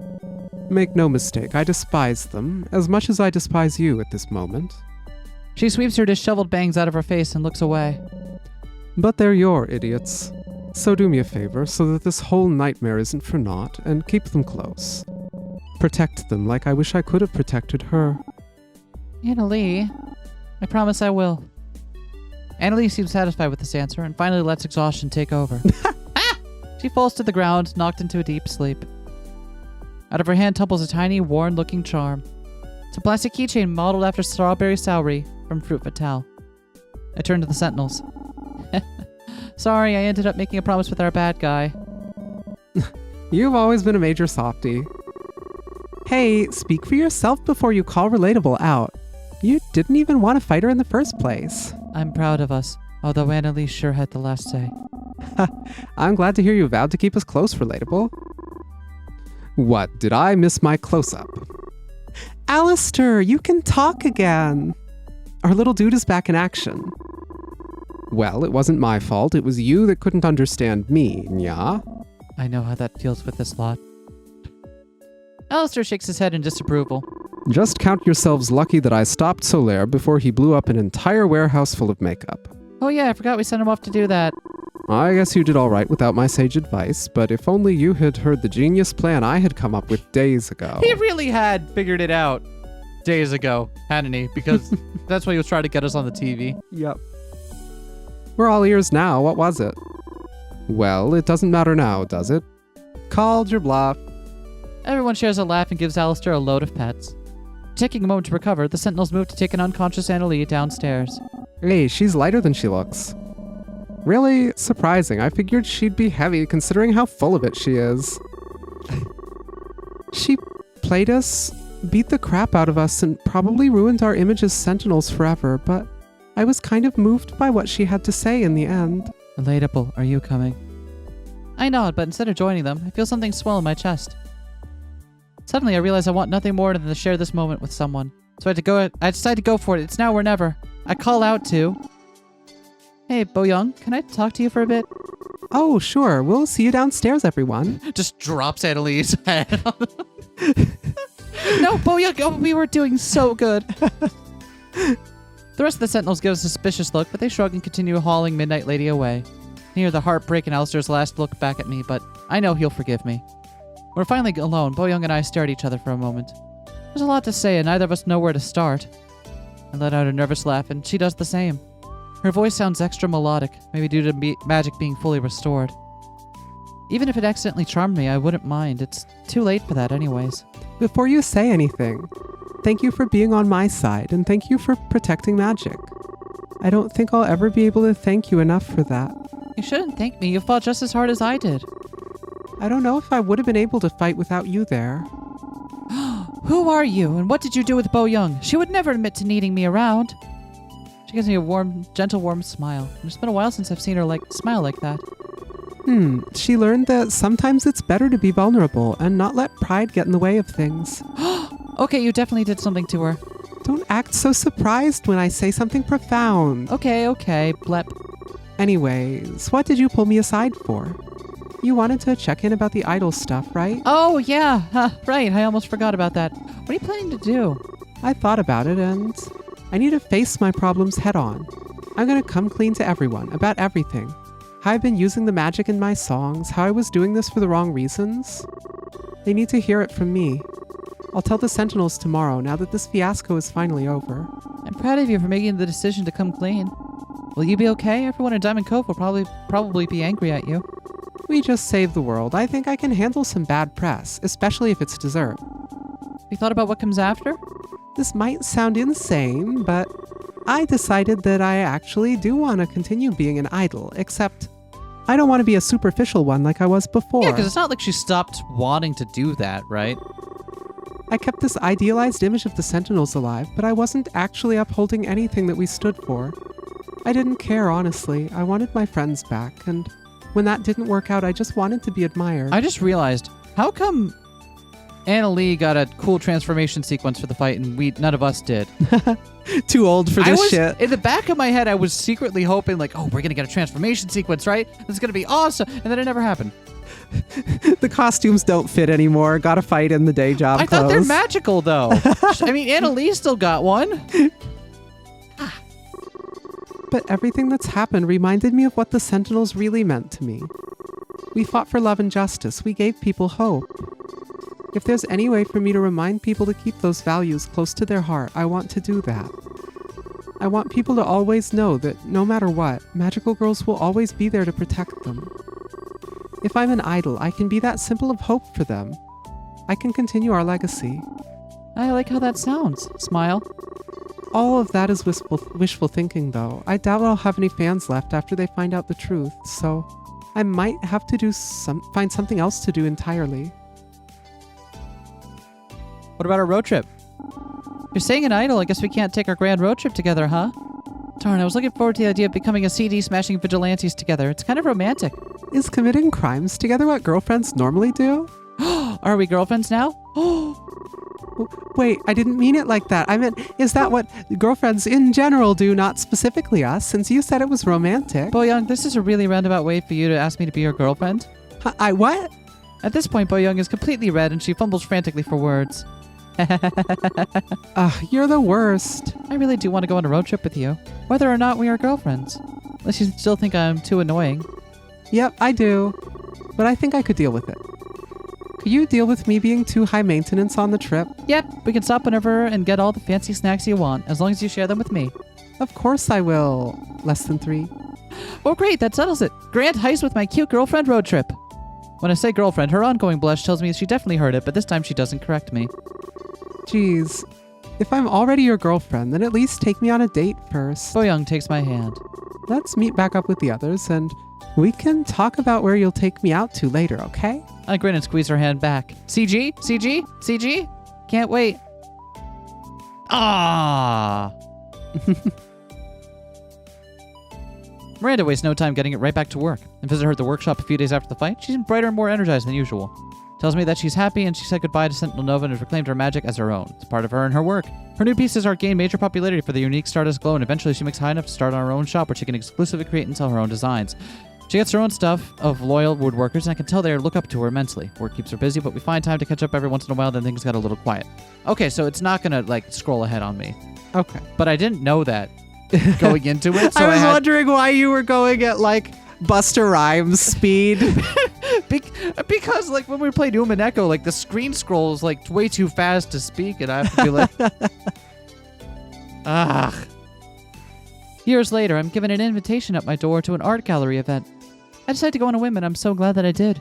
Make no mistake, I despise them, as much as I despise you at this moment. She sweeps her disheveled bangs out of her face and looks away. But they're your idiots. So do me a favor, so that this whole nightmare isn't for naught, and keep them close. Protect them like I wish I could have protected her. Annalie, I promise I will. Annalie seems satisfied with this answer and finally lets exhaustion take over. Ah! She falls to the ground, knocked into a deep sleep. Out of her hand tumbles a tiny, worn-looking charm. It's a plastic keychain modeled after Strawberry Soury from Fruit Fatale. I turn to the Sentinels. Sorry, I ended up making a promise with our bad guy. You've always been a major softie. Hey, speak for yourself before you call Relatable out. You didn't even want to fight her in the first place. I'm proud of us, although Annalie sure had the last say. I'm glad to hear you vowed to keep us close, Relatable. What, did I miss my close-up? Alistair, you can talk again. Our little dude is back in action. Well, it wasn't my fault. It was you that couldn't understand me, yeah? I know how that feels with this lot. Alistair shakes his head in disapproval. Just count yourselves lucky that I stopped Solaire before he blew up an entire warehouse full of makeup. Oh yeah, I forgot we sent him off to do that. I guess you did all right without my sage advice, but if only you had heard the genius plan I had come up with days ago. He really had figured it out days ago, hadn't he? Because that's why he was trying to get us on the TV. Yep. We're all ears now. What was it? Well, it doesn't matter now, does it? Called your bluff. Everyone shares a laugh and gives Alistair a load of pets. Taking a moment to recover, the Sentinels move to take an unconscious Annalie downstairs. Hey, she's lighter than she looks. Really surprising. I figured she'd be heavy considering how full of it she is. She played us, beat the crap out of us, and probably ruined our image as Sentinels forever, but I was kind of moved by what she had to say in the end. Relatable, are you coming? I nod, but instead of joining them, I feel something swell in my chest. Suddenly, I realize I want nothing more than to share this moment with someone. So I decide to go for it. It's now or never. I call out to... Hey, Bo Young, can I talk to you for a bit? Oh, sure. We'll see you downstairs, everyone. Just drops Annalie's head. No, Bo Young, oh, we were doing so good. The rest of the Sentinels give a suspicious look, but they shrug and continue hauling Midnight Lady away. I hear the heartbreak in Alistair's last look back at me, but I know he'll forgive me. We're finally alone. Bo Young and I stare at each other for a moment. There's a lot to say, and neither of us know where to start. I let out a nervous laugh, and she does the same. Her voice sounds extra melodic, maybe due to magic being fully restored. Even if it accidentally charmed me, I wouldn't mind. It's too late for that anyways. Before you say anything, thank you for being on my side, and thank you for protecting magic. I don't think I'll ever be able to thank you enough for that. You shouldn't thank me. You fought just as hard as I did. I don't know if I would have been able to fight without you there. Who are you, and what did you do with Bo Young? She would never admit to needing me around. She gives me a gentle, warm smile. It's been a while since I've seen her smile like that. She learned that sometimes it's better to be vulnerable and not let pride get in the way of things. Okay, you definitely did something to her. Don't act so surprised when I say something profound. Okay, blep. Anyways, what did you pull me aside for? You wanted to check in about the idol stuff, right? Oh, yeah. Right. I almost forgot about that. What are you planning to do? I thought about it, and I need to face my problems head on. I'm going to come clean to everyone about everything. How I've been using the magic in my songs, how I was doing this for the wrong reasons. They need to hear it from me. I'll tell the Sentinels tomorrow, now that this fiasco is finally over. I'm proud of you for making the decision to come clean. Will you be okay? Everyone in Diamond Cove will probably be angry at you. We just saved the world. I think I can handle some bad press, especially if it's dessert. You thought about what comes after? This might sound insane, but I decided that I actually do want to continue being an idol, except I don't want to be a superficial one like I was before. Yeah, because it's not like she stopped wanting to do that, right? I kept this idealized image of the Sentinels alive, but I wasn't actually upholding anything that we stood for. I didn't care, honestly. I wanted my friends back, and when that didn't work out, I just wanted to be admired. I just realized, how come Annalie got a cool transformation sequence for the fight and none of us did? Too old for this shit. In the back of my head, I was secretly hoping we're going to get a transformation sequence, right? It's going to be awesome. And then it never happened. The costumes don't fit anymore. Gotta fight in the day job I thought they're magical, though. I mean, Annalie still got one. But everything that's happened reminded me of what the Sentinels really meant to me. We fought for love and justice. We gave people hope. If there's any way for me to remind people to keep those values close to their heart, I want to do that. I want people to always know that no matter what, magical girls will always be there to protect them. If I'm an idol, I can be that symbol of hope for them. I can continue our legacy. I like how that sounds. Smile. All of that is wishful thinking, though. I doubt I'll have any fans left after they find out the truth, so I might have to find something else to do entirely. What about our road trip? You're staying an idol. I guess we can't take our grand road trip together, huh? Darn, I was looking forward to the idea of becoming a CD-smashing vigilantes together. It's kind of romantic. Is committing crimes together what girlfriends normally do? Are we girlfriends now? Wait, I didn't mean it like that. I meant, is that what girlfriends in general do, not specifically us, since you said it was romantic? Bo Young, this is a really roundabout way for you to ask me to be your girlfriend. I what? At this point, Bo Young is completely red and she fumbles frantically for words. You're the worst. I really do want to go on a road trip with you, whether or not we are girlfriends. Unless you still think I'm too annoying. Yep, I do. But I think I could deal with it. Could you deal with me being too high maintenance on the trip? Yep, we can stop whenever and get all the fancy snacks you want, as long as you share them with me. Of course I will. Less than 3. Oh, great, that settles it. Grand heist with my cute girlfriend road trip. When I say girlfriend, her ongoing blush tells me she definitely heard it, but this time she doesn't correct me. Jeez. If I'm already your girlfriend, then at least take me on a date first. Boyoung takes my hand. Let's meet back up with the others, and we can talk about where you'll take me out to later, okay? I grin and squeeze her hand back. CG? CG? CG? Can't wait. Ah. Miranda wastes no time getting it right back to work and visit her at the workshop a few days after the fight. She's brighter and more energized than usual. Tells me that she's happy and she said goodbye to Sentinel Nova and has reclaimed her magic as her own. It's part of her and her work. Her new pieces are gained major popularity for the unique Stardust Glow, and eventually she makes high enough to start on her own shop where she can exclusively create and sell her own designs. She gets her own stuff of loyal woodworkers, and I can tell they look up to her immensely. Work keeps her busy, but we find time to catch up every once in a while, then things got a little quiet. Okay, so it's not gonna, scroll ahead on me. Okay. But I didn't know that going into it, so I was wondering why you were going at, Busta Rhymes speed. Because, when we play Doom and Echo, the screen scrolls, way too fast to speak, and I have to be like... Years later, I'm given an invitation at my door to an art gallery event. I decided to go on a whim, and I'm so glad that I did.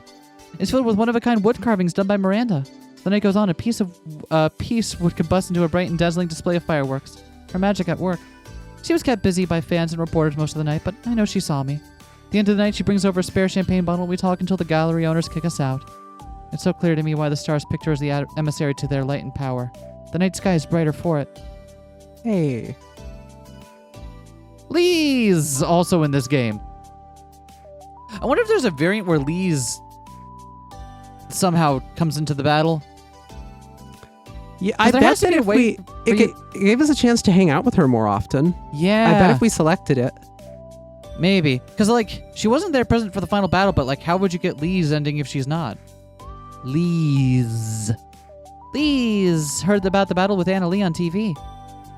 It's filled with one-of-a-kind wood carvings done by Miranda. The night goes on, a piece would combust into a bright and dazzling display of fireworks. Her magic at work. She was kept busy by fans and reporters most of the night, but I know she saw me. At the end of the night, she brings over a spare champagne bottle, and we talk until the gallery owners kick us out. It's so clear to me why the stars picked her as the emissary to their light and power. The night sky is brighter for it. Hey. Lee's also in this game. I wonder if there's a variant where Lee's somehow comes into the battle. Yeah, I bet that if it gave us a chance to hang out with her more often. Yeah. I bet if we selected it. Maybe. Because, she wasn't there present for the final battle, but, how would you get Lee's ending if she's not? Lee's heard about the battle with Anna Lee on TV.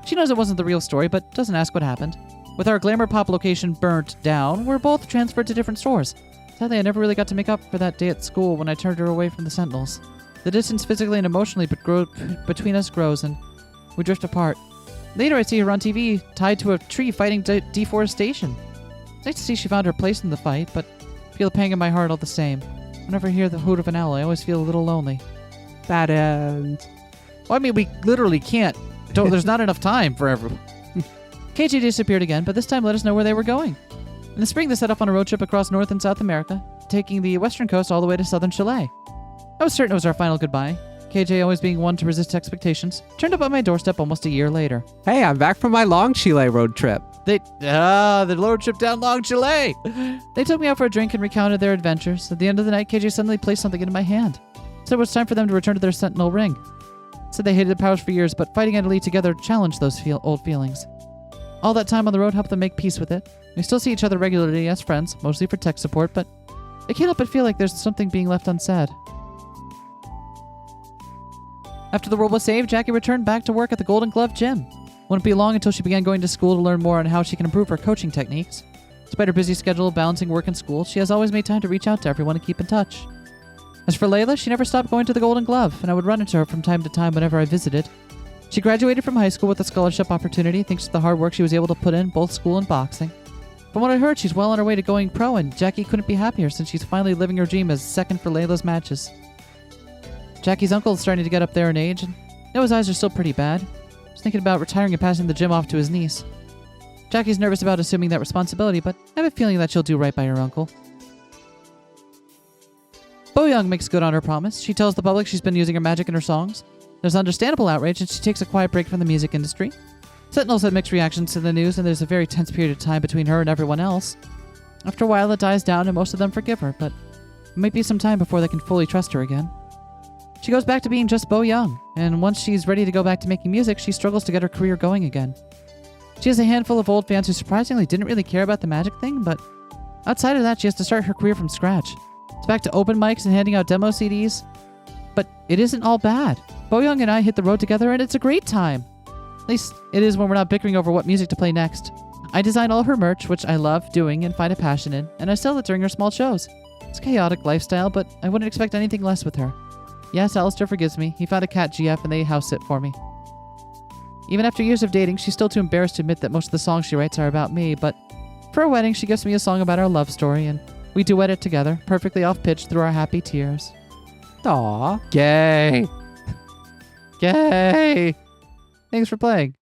She knows it wasn't the real story, but doesn't ask what happened. With our Glamor Pop location burnt down, we're both transferred to different stores. Sadly, I never really got to make up for that day at school when I turned her away from the Sentinels. The distance physically and emotionally between us grows, and we drift apart. Later, I see her on TV, tied to a tree fighting deforestation. It's nice to see she found her place in the fight, but I feel a pang in my heart all the same. Whenever I hear the hoot of an owl, I always feel a little lonely. Bad end. Well, I mean, we literally can't. There's not enough time for everyone. KJ disappeared again, but this time let us know where they were going. In the spring, they set off on a road trip across North and South America, taking the western coast all the way to southern Chile. I was certain it was our final goodbye. KJ, always being one to resist expectations, turned up on my doorstep almost a year later. Hey, I'm back from my long Chile road trip. The road trip down Long Chile. They took me out for a drink and recounted their adventures. At the end of the night, KJ suddenly placed something into my hand. Said it was time for them to return to their Sentinel ring. Said they hated the powers for years, but fighting Anna Lee together challenged those old feelings. All that time on the road helped them make peace with it. We still see each other regularly as friends, mostly for tech support, but I can't help but feel like there's something being left unsaid. After the world was saved, Jackie returned back to work at the Golden Glove Gym. Wouldn't be long until she began going to school to learn more on how she can improve her coaching techniques. Despite her busy schedule of balancing work and school, she has always made time to reach out to everyone and keep in touch. As for Layla, she never stopped going to the Golden Glove, and I would run into her from time to time whenever I visited. She graduated from high school with a scholarship opportunity thanks to the hard work she was able to put in, both school and boxing. From what I heard, she's well on her way to going pro, and Jackie couldn't be happier since she's finally living her dream as second for Layla's matches. Jackie's uncle is starting to get up there in age, and I know his eyes are still pretty bad. He's thinking about retiring and passing the gym off to his niece. Jackie's nervous about assuming that responsibility, but I have a feeling that she'll do right by her uncle. Boyoung makes good on her promise. She tells the public she's been using her magic in her songs. There's understandable outrage, and she takes a quiet break from the music industry. Sentinels had mixed reactions to the news, and there's a very tense period of time between her and everyone else. After a while, it dies down, and most of them forgive her, but it might be some time before they can fully trust her again. She goes back to being just Boyoung, and once she's ready to go back to making music, she struggles to get her career going again. She has a handful of old fans who surprisingly didn't really care about the magic thing, but outside of that, she has to start her career from scratch. It's back to open mics and handing out demo CDs. But it isn't all bad. Boyoung and I hit the road together, and it's a great time. At least it is when we're not bickering over what music to play next. I design all her merch, which I love doing and find a passion in, and I sell it during her small shows. It's a chaotic lifestyle, but I wouldn't expect anything less with her. Yes, Alistair forgives me. He found a cat GF and they house sit for me. Even after years of dating, she's still too embarrassed to admit that most of the songs she writes are about me, but for our wedding, she gives me a song about our love story, and we duet it together, perfectly off-pitch through our happy tears. Aw. Yay! Yay! Thanks for playing.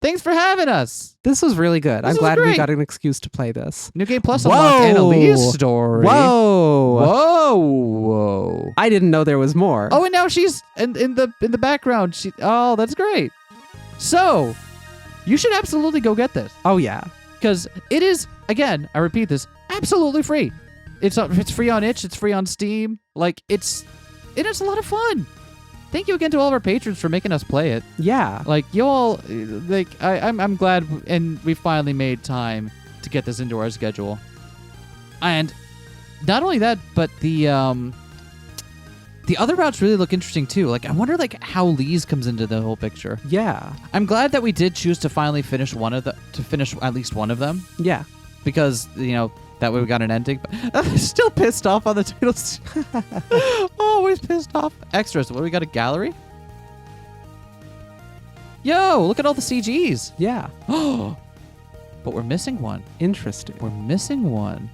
Thanks for having us. This was really good. This I'm was glad we great. got an excuse to play this. New Game Plus unlocked Annalee's story. Whoa! Whoa! I didn't know there was more. Oh, and now she's in the background. Oh, that's great. So, you should absolutely go get this Oh yeah. because it is, again, I repeat this, absolutely free. It's free on itch. It's free on Steam. Like it is a lot of fun. Thank you again to all of our patrons for making us play it. Yeah. Like you all, like I'm glad, and we finally made time to get this into our schedule. And not only that, but the other routes really look interesting too. Like I wonder like how Lee's comes into the whole picture. Yeah. I'm glad that we did choose to finally finish finish at least one of them Yeah. because that way we got an ending. But I'm still pissed off on the titles. Always pissed off. Extras. What do we got? A gallery? Yo, look at all the CGs. Yeah. But we're missing one. Interesting. We're missing one.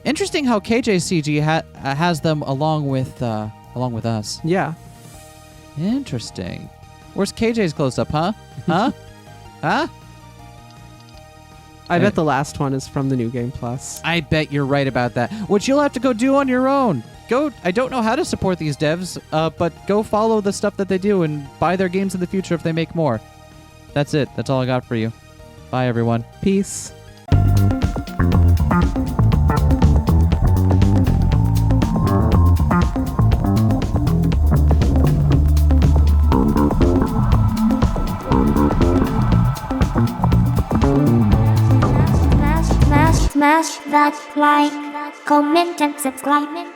Interesting how KJ's CG has them along with us. Yeah. Interesting. Where's KJ's close up, huh? Huh? Huh? I bet the last one is from the New Game Plus. I bet you're right about that. Which you'll have to go do on your own. I don't know how to support these devs, but go follow the stuff that they do and buy their games in the future if they make more. That's it. That's all I got for you. Bye, everyone. Peace. Smash that like, comment and subscribe.